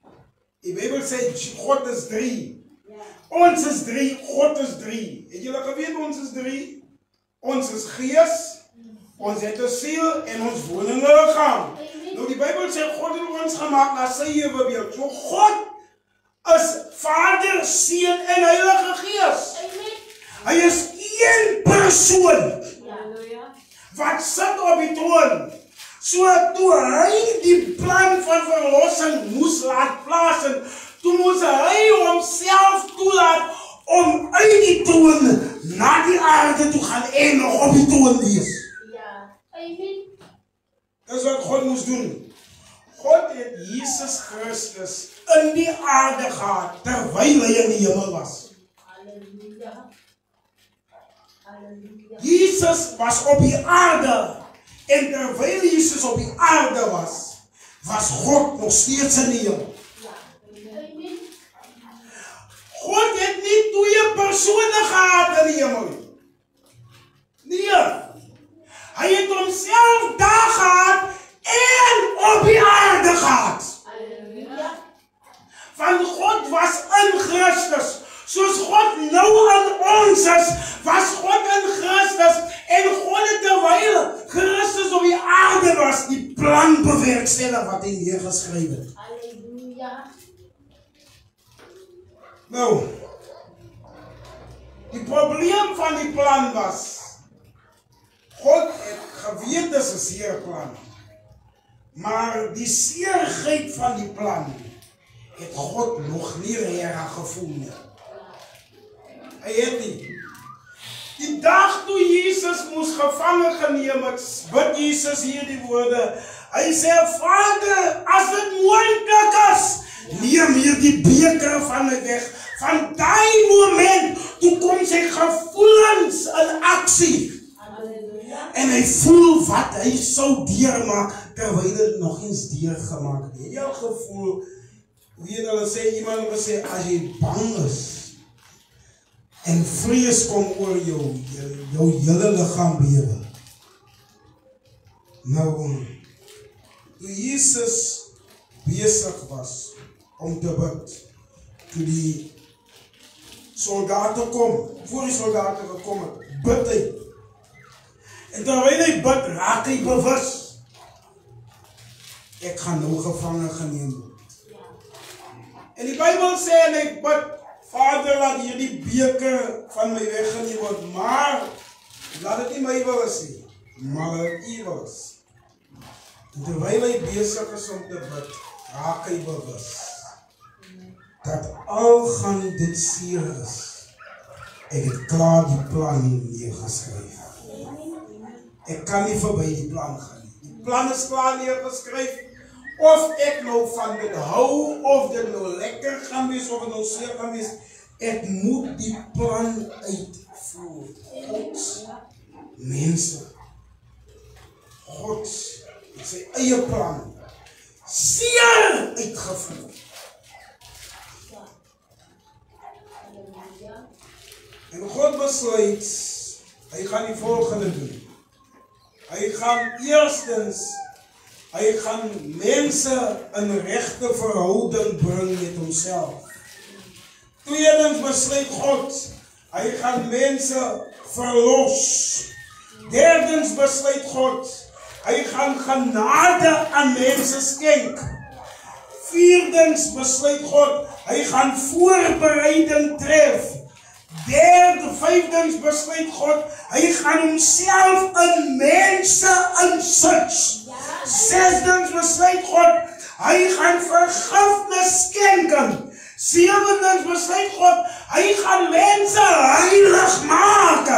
Die Bybel sê God is 3. Ons is 3, God is 3. Het julle geweet ons is 3? Ons is gees, ons het 'n siel en ons woon in 'n liggaam. Nou die Bybel sê God het ons gemaak na sy ewebeeld. So God is Vader, Seun en Heilige Gees. Hy is een persoon wat sit op die troon. So toe hy die plan van verlossing moes laat plaas, toe moes hy homself toelaat om uit die troon na die aarde toe gaan en nog op die troon wees. Dis wat God moes doen. God het Jesus Christus in die aarde gehad terwyl hy in die hemel was. Jesus was op die aarde en terwyl Jesus op die aarde was God nog steeds in die hemel. God het nie 2 persone gehad in die hemel. Nee. Hy het homself daar gehad en op die aarde gehad. Want God was in Christus. Soos God nou in ons is, was God in Christus. En God het terwyl Christus op die aarde was, die plan bewerkstellig wat hy neergeskryf het. Nou, die probleem van die plan was, God het geweet dis 'n seer plan. Maar die seerheid van die plan het God nog nie reg gevoel nie. Hy het nie. Die dag toe Jesus moes gevange geneem het, bid Jesus hierdie woorde. Hy sê, Vader, as dit moontlik is, neem hierdie beker van my weg. Van daai moment, toe kom sy gevoelens in aksie. En hy voel wat hy sou deurmaak, terwyl dit nog eens deurgemaak het. Jou gevoel, weet hulle sê, iemand het gesê, as jy bang is, en vrees kom oor jou hele liggaam bewe. Nou, toe Jesus besig was om te bid, toe die soldaten kom, voor die soldaten gekom het, bid hy. En terwyl hy bid, raak hy bewus. Ek gaan nou gevange geneem word. En die Bybel sê, en hy bid, Vader, laat hierdie beker van my weggeneem word, maar laat dit nie my wil is nie, maar dat U wil is. En terwyl hy besig is om te bid, raak hy bewus dat al gaan dit seer is, ek het klaar die plan neergeskryf. Ek kan nie verby die plan gaan nie. Die plan is klaar neergeskryf. Of ek nou van dit hou, of dit nou lekker gaan wees, of dit nou seer gaan wees, ek moet die plan uitvoer. God, mense, God het sy eie plan seer uitgevoer. En God besluit, hy gaan die volgende doen. Hy gaan eerstens, hy gaan mense in regte verhouding bring met homself. Tweedens besluit God, hy gaan mense verlos. Derdens besluit God, hy gaan genade aan mense skenk. Vierdens besluit God, hy gaan voorbereiding tref. Vyfdens besluit God, hy gaan homself in mense insit. Sesdens besluit God, hy gaan vergifnis skenk. Sewendens besluit God, hy gaan mense heilig maak.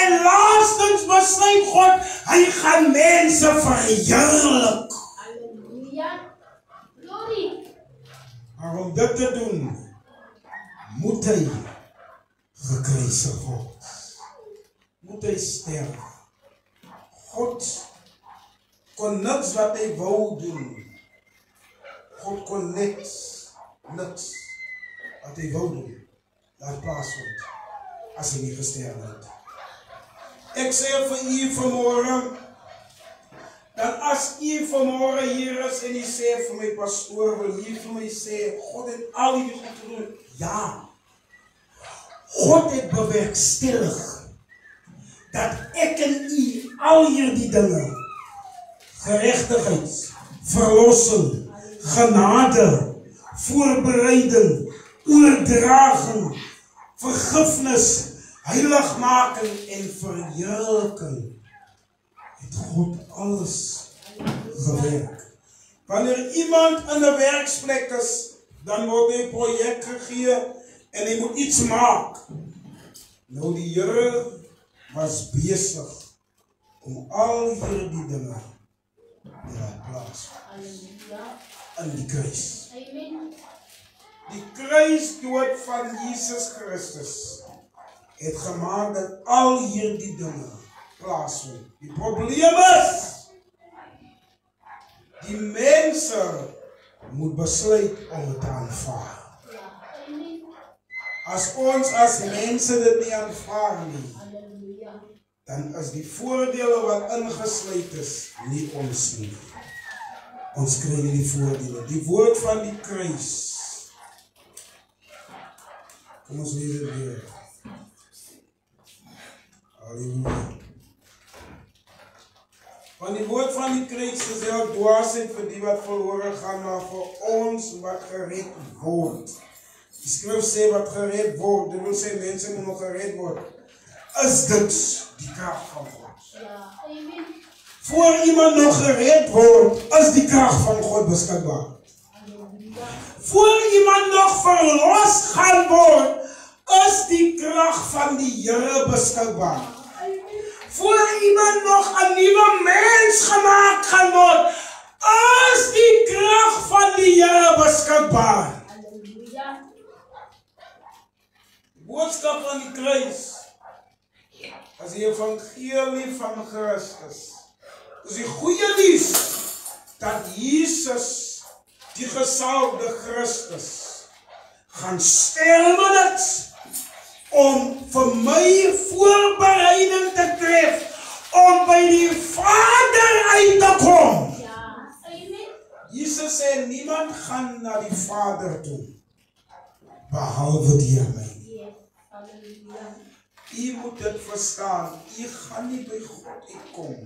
En laastens besluit God, hy gaan mense verheerlik. Halleluja. Glory. Maar om dit te doen, moet hy gekruisig word. Moet hy sterf. God kon niks wat hy wou doen. God kon niks wat hy wou doen, laat plaasvind, as hy nie gesterf het. Ek sê vir u vanmorgen, dat as u vanmorgen hier is en u sê vir my pastoor, wil u vir my sê, God het al die goed gedoen. Ja, God het bewerkstellig dat ek en u al hierdie dinge, gerechtigheid, verlossing, genade, voorbereiding, oordraging, vergifnis, heiligmaking en verheerliking, het God alles gewerk. Wanneer iemand in 'n werksplek is, dan word hy 'n projek gegee en hy moet iets maak. Nou die Here was besig om al hierdie dinge te laat plaas. In die kruis. Amen. Die kruisdood van Jesus Christus het gemaak dat al hierdie dinge plaasvind. Die probleem is, die mense moet besluit om het te aanvaar. As ons as mense dit nie aanvaar nie, dan is die voordele wat ingesluit is, nie ons nie. Ons kry nie die voordele. Die woord van die kruis. Kom ons lees dit weer. Halleluja. Van die woord van die kruis is heel dwaasheid vir die wat verloren gaan, maar vir ons wat gered word. Die skrif sê wat gered word, dit wil sê mense moet nog gered word. Is dit die krag van God? Ja, amen. Voor iemand nog gered word, is die krag van God beskikbaar. Voor iemand nog verlos gaan word, is die krag van die Here beskikbaar. Voor iemand nog 'n nuwe mens gemaak gaan word, is die krag van die Here beskikbaar. Halleluja. Die boodskap van die kruis as die evangelie van Christus. Dis die goeie nuus dat Jesus, die gesalfde Christus, gaan sterwe dit om vir my voorbereiding te tref om by die Vader uit te kom. Ja, amen. Jesus sê niemand gaan na die Vader toe behalwe deur my. Yes, halleluja. U moet dit verstaan. U gaan nie by God uitkom.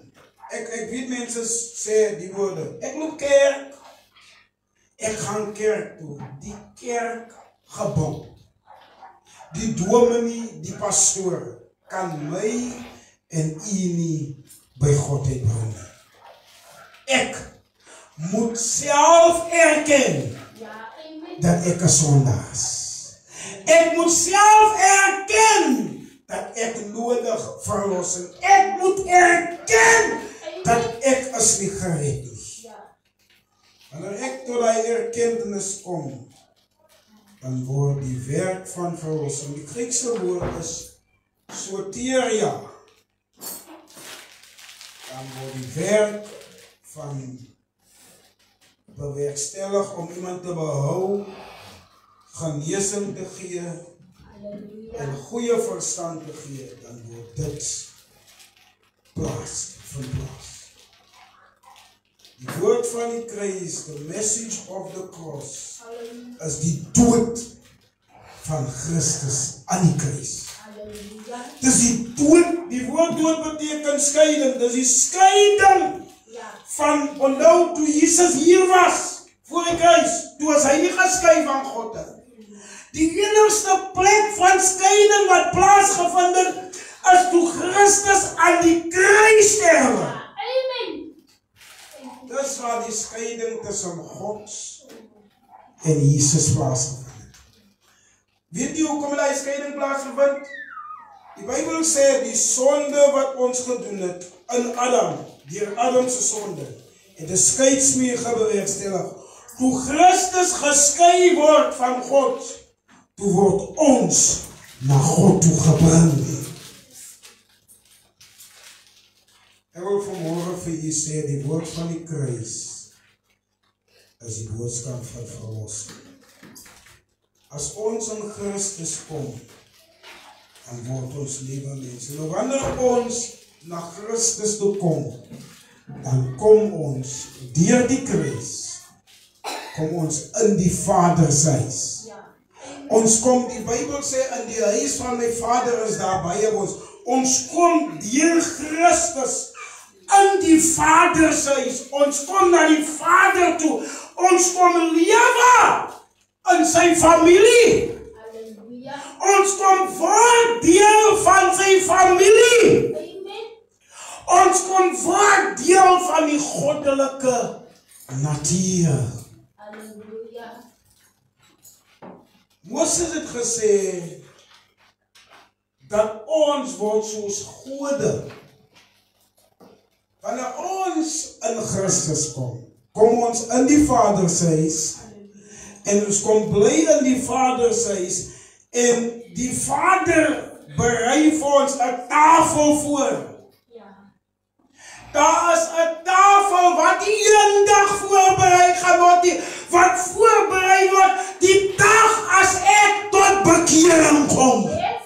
Ek weet mense sê die woorde. Ek loop kerk. Ek gaan kerk toe. Die kerk gebou. Die dominee, die pastoor kan my en u nie by God uitbring. Ek moet self erken Ja, amen. dat ek 'n sondaar is. Ek moet self erken dat ek nodig verlossing. Ek moet erken dat ek is nie gered nie. Ja, Wanneer ek tot daai erkenning kom, dan word die werk van verlossing. Die Griekse woord is soteria. Dan word die werk van bewerkstellig om iemand te behou, genesing te gee, halleluja. en goeie verstand te gee, dan word dit van plaas. Die woord van die kruis, the message of the cross, Halleluja. is die dood van Christus aan die kruis. Halleluja. Dis die dood, die woord dood beteken skeiding, dis die skeiding Ja, van, onthou toe Jesus hier was, voor die kruis, toe was hy nie geskei van God nie. Die enigste plek van skeiding wat plaasgevind het, is toe Christus aan die kruis sterwe. ja, amen. Dis waar die skeiding tussen God en Jesus plaasgevind het. Weet jy hoekom die skeiding plaasgevind? Die Bybel sê die sonde wat ons gedoen het in Adam, deur Adam se sonde, het 'n skeidsmuur bewerkstellig. Toe Christus geskei word van God, toe word ons na God toe gebring. Ek wil vanmôre vir u sê, die woord van die kruis is die boodskap van verlossing. As ons in Christus kom, dan word ons nuwe mense. Nou wanneer ons na Christus toe kom, dan kom ons deur die kruis, kom ons in die Vader se huis. Ja, Ons kom, die Bybel sê, in die huis van my Vader is daar baie ons. Ons kom deur Christus in die Vader se huis. Ons kom na die Vader toe. Ons kom lewe in sy familie. halleluja. Ons kom word deel van sy familie. Amen. Ons kom word deel van die goddelike natuur. Halleluja. Moses het gesê dat ons word soos gode. Wanneer ons in Christus kom, kom ons in die Vader se huis en ons kom bly in die Vader se huis en die Vader berei vir ons 'n tafel voor. Ja, Daar is 'n tafel wat nie eendag voorberei gaan word nie, wat voorberei word die dag as ek tot bekering kom. yes,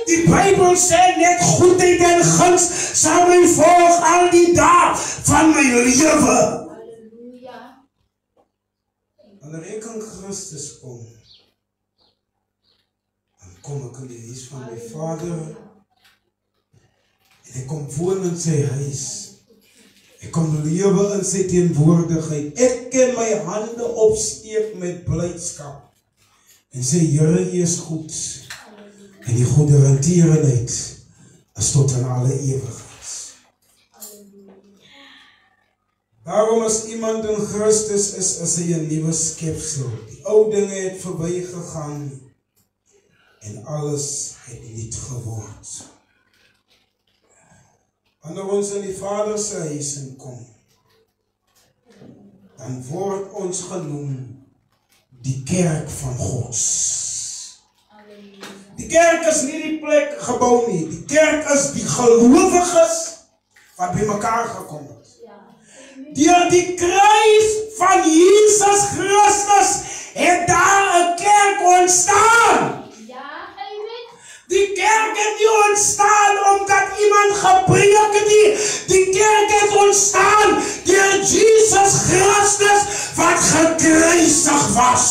Die Bybel sê net goedheid en guns sal my volg al die dae van my lewe. halleluja. Wanneer ek in Christus kom, dan kom ek in die huis van my Vader en ek kom woon in sy huis. Ek kom lewe in sy teenwoordigheid. Ek kan my hande opsteek met blydskap En sê, Here, U is goed. En die goedertierenheid is tot in alle ewigheid. Daarom as iemand in Christus is hy 'n nuwe skepsel. Die ou dinge het verby gegaan en alles het nuut geword. Wanneer ons in die Vader se huis kom, dan word ons genoem die kerk van God. Die kerk is nie die plek gebou nie. Die kerk is die gelowiges wat by mekaar gekom het. Deur die kruis van Jesus Christus het daar 'n kerk ontstaan. Die kerk het nie ontstaan omdat iemand gepreek het nie. Die kerk het ontstaan deur Jesus Christus wat gekruisig was.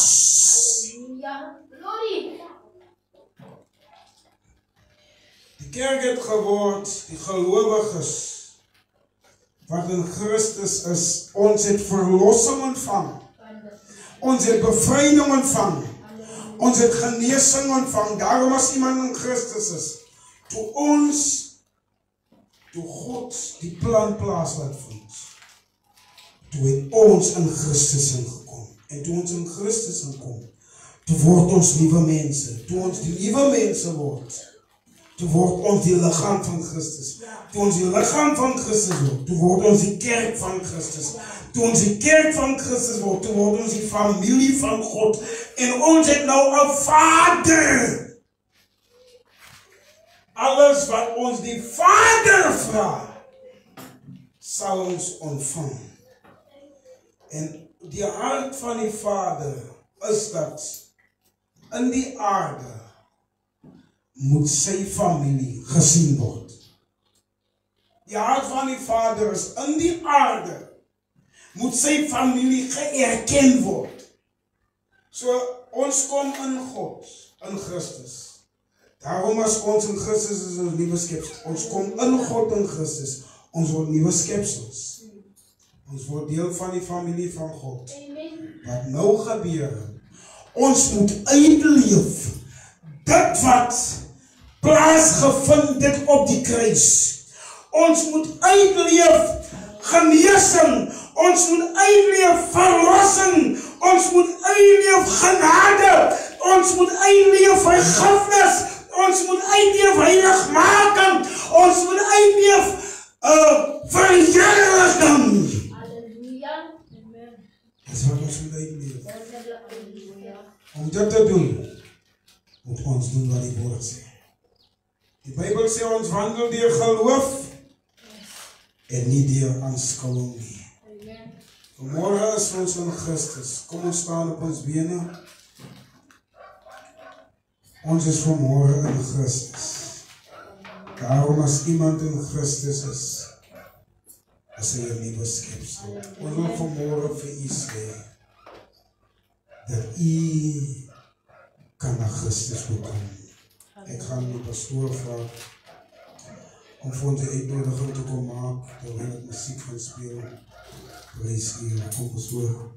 Die kerk het geword, die gelowiges wat in Christus is, ons het verlossing ontvang. Ons het bevryding ontvang. Ons het genesing ontvang. Daarom as iemand in Christus is, toe God die plan plaas wat vir ons, toe het ons in Christus ingekom. En toe ons in Christus inkom, toe word ons nuwe mense. Toe ons die nuwe mense word, toe word ons die liggaam van Christus. Toe ons die liggaam van Christus word, toe word ons die kerk van Christus. Toe ons die kerk van Christus word, toe word ons die familie van God. En ons het nou 'n Vader. Alles wat ons die Vader vra, sal ons ontvang. En die hart van die Vader is dat in die aarde moet sy familie gesien word. Die hart van die Vader is in die aarde moet sy familie geërken word. So ons kom in God, in Christus. Daarom as ons in Christus is ons nuwe skepsels. Ons kom in God in Christus. Ons word nuwe skepsels. Ons word deel van die familie van God. Wat nou gebeur, ons moet uitleef dit wat plaasgevind het op die kruis. Ons moet uitleef genesing. Ons moet uitleef verlossing. Ons moet uitleef genade. Ons moet uitleef vergifnis. Ons moet uitleef heiligmaking. Ons moet uitleef verheerliking. Halleluja. Dis wat ons moet uitleef. Om dit te doen, moet ons doen wat die woord sê. Die Bybel sê ons wandel deur geloof en nie deur aanskouing nie. Vanmorgen is ons in Christus. Kom ons staan op ons bene. Ons is vanmorgen in Christus. Daarom as iemand in Christus is hy 'n nuwe skepsel. Ons wil vanmorgen vir u sê dat u kan na Christus bekom. Ek gaan die pastoor vra om vir ons 'n uitnodiging te kom maak terwyl ek musiek gaan speel. Prys U, kom pastoor.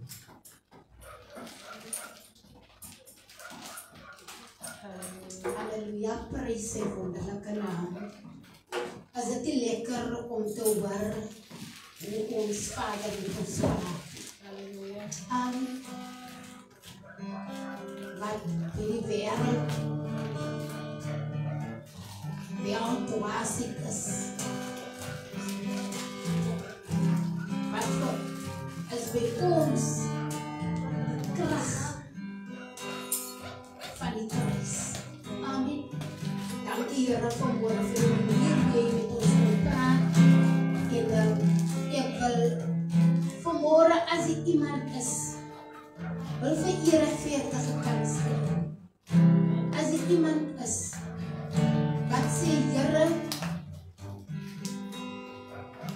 Halleluja, prys sy wonderlike naam. As dit nie lekker om te hoor hoe ons Vader met ons praat. Halleluja. Wat in die wêreld toasiek is. Wat is by ons krag van die kruis. Amen. Dankie Here vanmôre vir die manier hoe jy met ons wil praat. En ek wil vanmôre as jy iemand is, wil vir u regverdige kans gee. As jy iemand is wat sê, Here,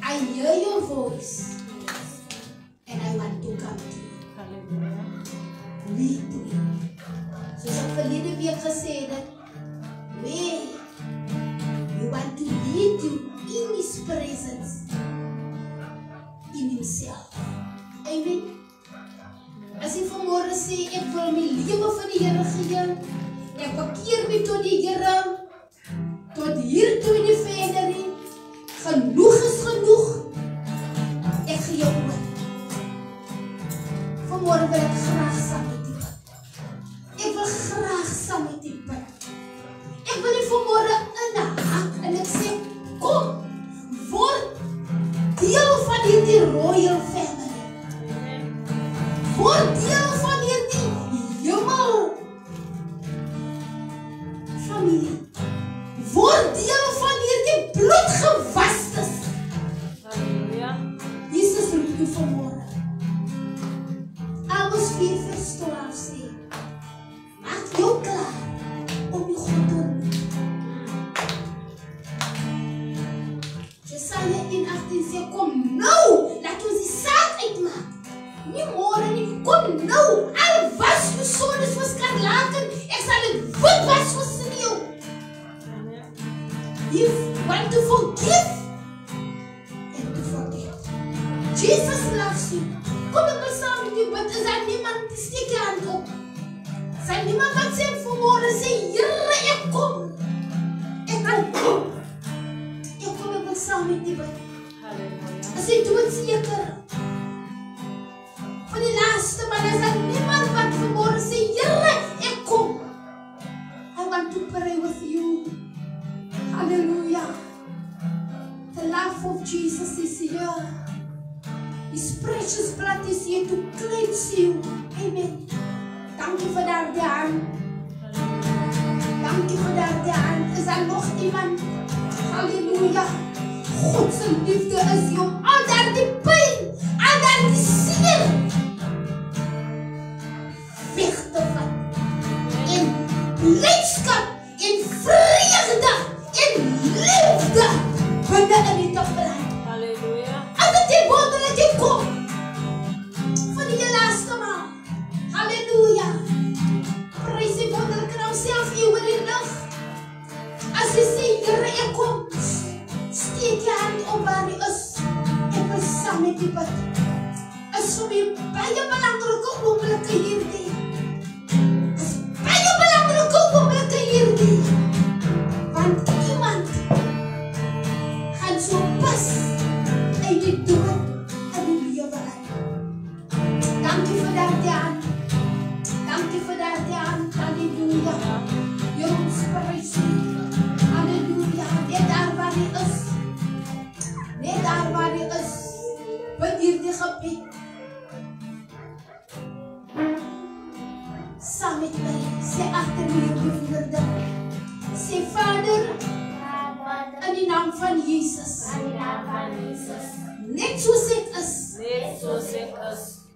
I hear your voice and I want to come to you. Lead me. Soos ek verlede week gesê het, where you want to lead you in His presence, in Himself. Amen. As jy vanmôre vanmorgen sê ek wil my lewe vir die Here gee. Ek bekeer my tot die Here. Tot hier toe nie verder nie. Genoeg is genoeg. Ek gee jou oor. Vanmorgen wil ek graag saam met u bid. Ek wil graag saam met u bid. Ek wil nie vanmorgen inhaak en ek sê, kom, word deel van hierdie royal family. Word deel van hierdie hemel familie. Word deel van hierdie bloedgewastes. Halleluja. Jesus roep jou vanmorgen. Amos 4:12 sê, maak jou klaar om die God te ontmoet. Jesaja 1:18 sê, kom nou, laat ons die saak uitmaak. Nie môre nie, kom nou, al was jou sondes soos skarlaken, ek sal dit wit was soos sneeu. You want to forgive and to forget. Jesus loves you. Kom ek wil saam met jou bid. Is daar niemand die steek jou hand op? Is daar niemand wat sê vanmorgen sê, Here, ek kom. Ek kom. Ek kom, ek wil saam met jou bid. Halleluja. As jy doodseker van die laaste, maar is daar niemand wat vanmorgen sê, Here, ek kom. I want to pray with you. Hallelujah. The love of Jesus is here. His precious blood is here to cleanse you. Amen. Dankie vir daardie hand. Dankie vir daardie hand. Is daar nog iemand? Halleluja. God se liefde is hier om al daardie pyn, al daardie seer weg te vat. En blydskap en vreugde en liefde binne in die te bly. Halleluja. As dit wonderlik jy kom vir die laaste maal. Halleluja. Prys die wonderlike naam self hier oor die lug. As jy sê, Here, ek kom, steek jy hand op waar jy is. Ek wil saam met die bid. Is vir my baie belangrike oomblikke hierdie. Is baie belangrike oomblikke hierdie. Want iemand gaan so pas uit die dood in die lewe uit. Dankie vir daardie hand. Dankie vir daardie hand. Halleluja. Jou ons prys U. Halleluja. Net daar waar jy is. Net daar waar jy is. Bid hierdie gebed. Saam met my. Sê agter my hierdie woorde. Sê Vader, in die naam van Jesus. Net soos ek is,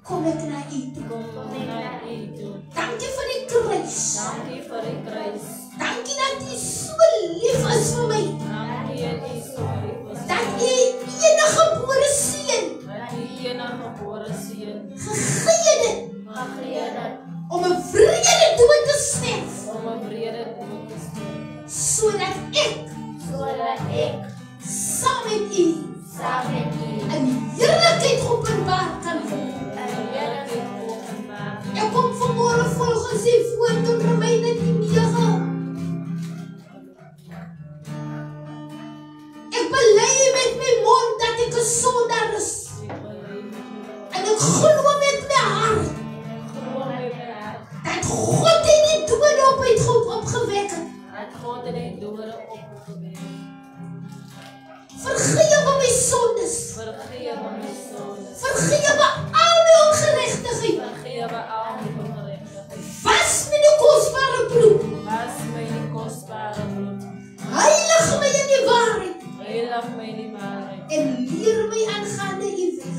kom ek na U toe. Dankie vir die kruis. Dankie dat U so lief is vir my. Dat U enige gebore seun gegee het om 'n wrede dood te sterf. Sodat ek saam met U in heerlikheid openbaar kan word. Ek kom vanmorgen volgens U woord in Romeine 10:9. Ek bely met my mond dat ek 'n sondaar is. En ek glo met my hart dat God die dode op opgewek het. Vergewe my sondes. Vergewe al my ongerechtigheid. Was my die kostbare bloed. Heilig my in die waarheid. En leer my aangaande U weg.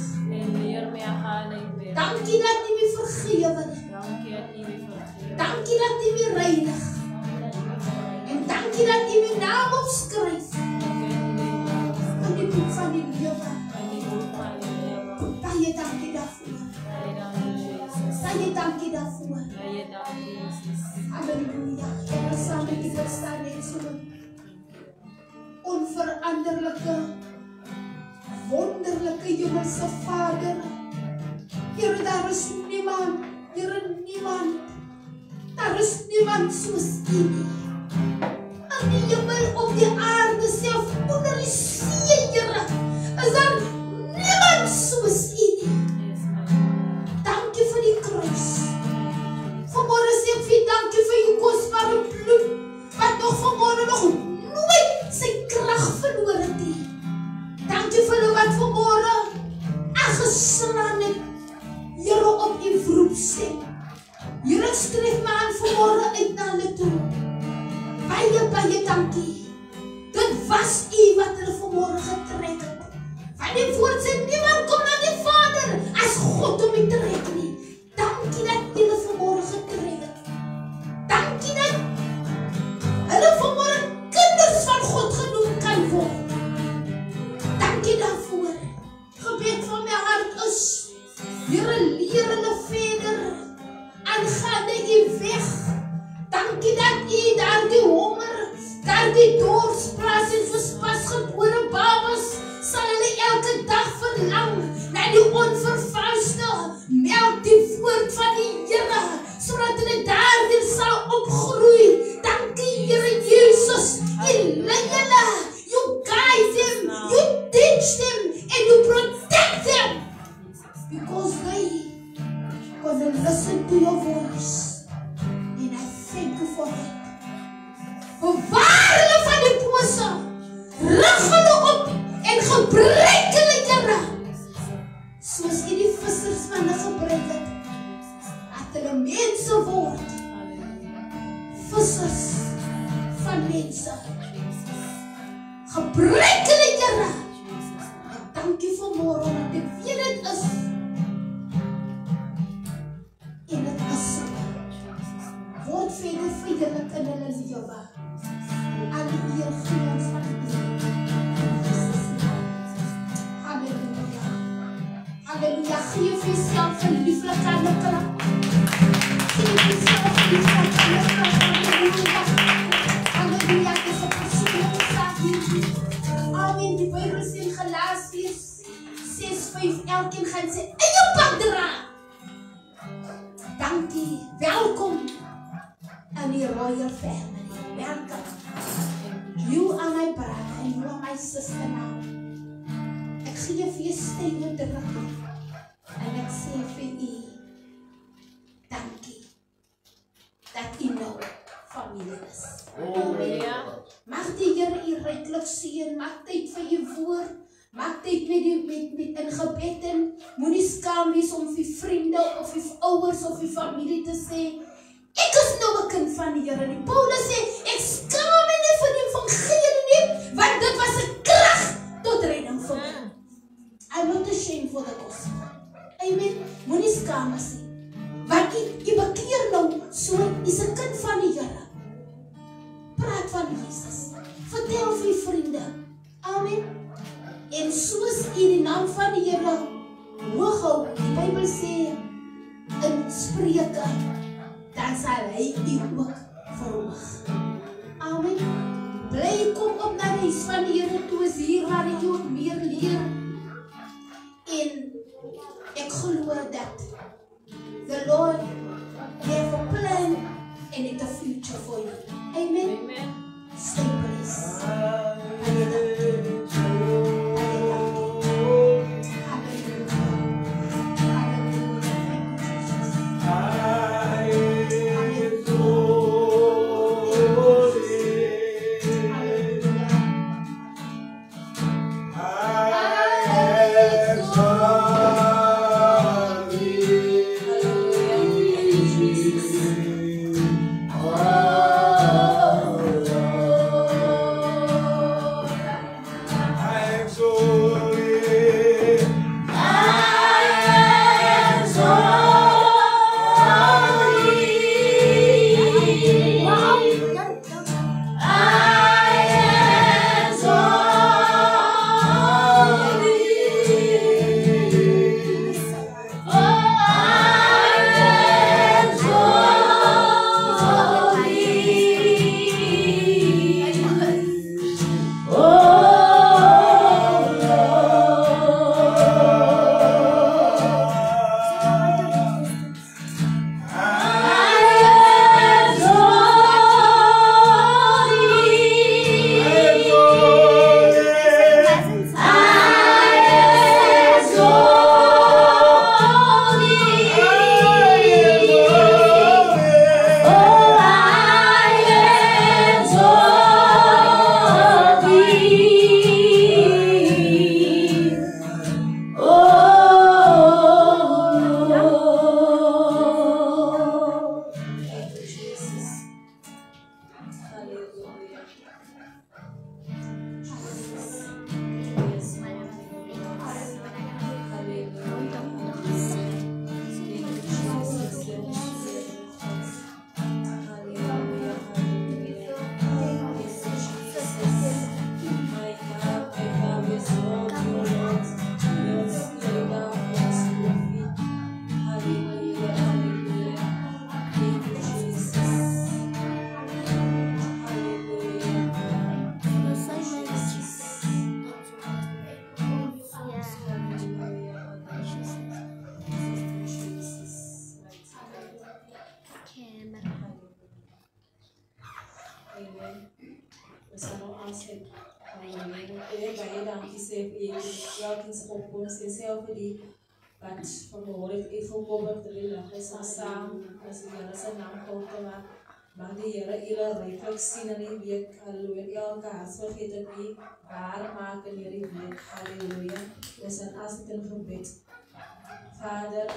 Dankie dat U my vergewe het. Dankie dat U my reinig. En dankie dat U my naam opskryf in die boek van die lewe. Baie dankie daarvoor. Baie dankie daarvoor. Halleluja. En dan saam met U staan net so onveranderlike, wonderlike hemelse Vader. Here, daar is niemand, Here, is niemand soos U nie. In die hemel op die aarde, self onder die see, Here, is daar niemand soos U nie. Dankie vir die kruis. Vanmorgen sê ek vir dankie vir U kosbare bloed, wat nog vanmorgen nog nooit sy krag verloor het nie. Dankie vir hulle wat vanmorgen aangeslaan het, Here, op U roepstem. Here, ek streef my aan vanmorgen uit na hulle toe. Baie dankie. Dit was U wat hulle vanmorgen getrek het. Van die woord sê, niemand kom na die Vader as God om U trek nie. Dankie dat hulle vanmorgen getrek het. Dankie dat hulle vanmorgen kinders van God genoem kan word. Dankie daarvoor. Gebed van my hart is, Here, leer hulle verder aangaande U weg. Dankie dat U daar die honger, daar die dorst plaas en soos pasgebore babas, sal hulle elke dag verlang na die onvervalste melk, die woord van die Here, sodat hulle daarin sal opgroei. Dankie, Here Jesus, U lei hulle, You guide them, You teach them, and You protect them, because they listen to Your voice, and I thank You for that. Bewaar hulle van die bose, rig hulle op en gebruik hulle, Here, soos U die vissersmanne gebruik het, dat hulle mense word, vissers van mense. Gebruik hulle, Here. Ek dank U vanmorgen, want ek weet dit is, en dit is so. Word verder vriendelik in hulle lewe. Alle eer gee ons van U. Halleluja. Halleluja. Gee vir jouself 'n lieflike aan die klap. Gee vir jouself 'n lieflike aan die klap. Halleluja. Halleluja. Ek is op die saak hier. Amen. Die Bybel sê in Galasiërs 6:5, elkeen gaan sy eie pad dra. Dankie. Welkom in die royal family. Welkom. You are my brother and you are my sister now. Ek gee vir jou steun terug. En ek sê vir U, dankie. Dat U nou familie is. Amen. Mag die Here U ryklik seën. Maak tyd vir U woord. Maak tyd met in gebed en moenie skaam wees om vir vriende of vir ouers of vir familie te sê, ek is nou 'n kind van die Here nie. Paulus sê, ek skaam my nie vir die evangelie nie, want dit was 'n krag tot redding vir my. I'm not ashamed for the gospel. Amen. Moenie skaam wees nie. Want jy bekeer nou, so is 'n kind van die Here. Praat van Jesus. Vertel vir vriende. Amen. En soos U die naam van die Here hoog hou, die Bybel sê in Spreuke, dan sal hy U ook verhoog. Amen. Bly kom op na die huis van die Here toe, is hier waar jy ook meer leer. En ek glo dat the Lord have a plan and it's a future for you. Amen. Stay blessed. Oh ons het baie dankie sê vir elkeen se opkoms en self vir die wat vanmôre het gekom het vir die lag is ons saam as die Here se naam groot te maak. Mag die Here julle ryklik sien in die week. Halleluja. Elke hartsvergeet het wie waar maak in hierdie week. Halleluja. Ons het as dit in gebed. Vader,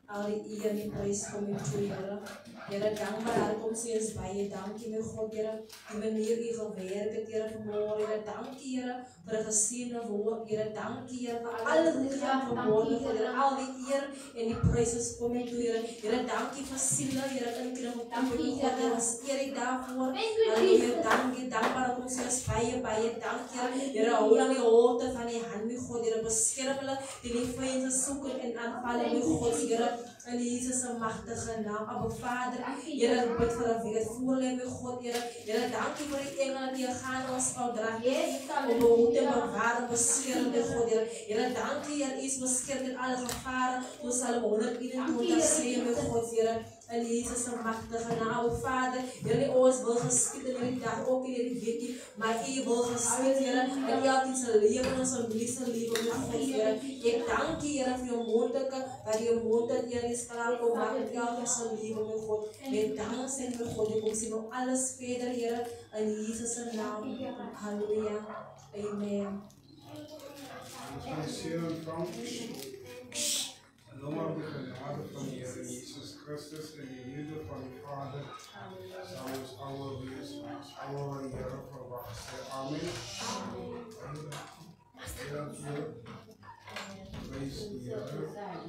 al die eer en die prys kom u toe, Here. Here, dankbaar kom sê ons baie dankie, my God, Here, die manier u gewerk het, Here, vanmôre, Here, dankie, Here, vir 'n gesiene woord, Here, dankie, Here, vir alles wat u gaan vanmôre, Here, al die eer en die pryses kom u toe, Here. Here, dankie vir siele, Here, kinders, dankie, Here, ons eer u daarvoor. Halleluja, dankie, dankbaar kom sê ons baie dankie, Here. Here, hou aan die holte van die hand, my God, Here, beskerm hulle, die vyande soek en aanval, my God, Here. In Jesus se magtige naam, Abba Vader, Here, bid vir 'n week voorlê, my God, Here. Here, dankie vir die engele wat hier gaan ons sal dra. Om behoed en bewaar en beskerm, my God, Here. Here, dankie, Here, u is beskerm teen alle gevare. Ons Psalm 121 sê, my God, Here. In Jesus se magtige naam, Abba Vader, Here, ons wil geskied in hierdie dag, ook in hierdie weekie, maar u wil geskied, Here, in elkeen se lewe en ons familie se lewe, my God, Here. Ek dankie, Here, vir jou mondelike, dat jou mond dat Here is klaar kom maak in elkeen se lewe, my God. Met dank sê, my God, ek kom sien nou alles verder, Here, in Jesus se naam. Halleluja. Amen. Ons gaan seën ontvang. Loop die genade van die Here Jesus Christus en die liefde van die Vader sal ons almal wees, ons almal wat die Here verwag. Sê amen. Amen. Prys die Here.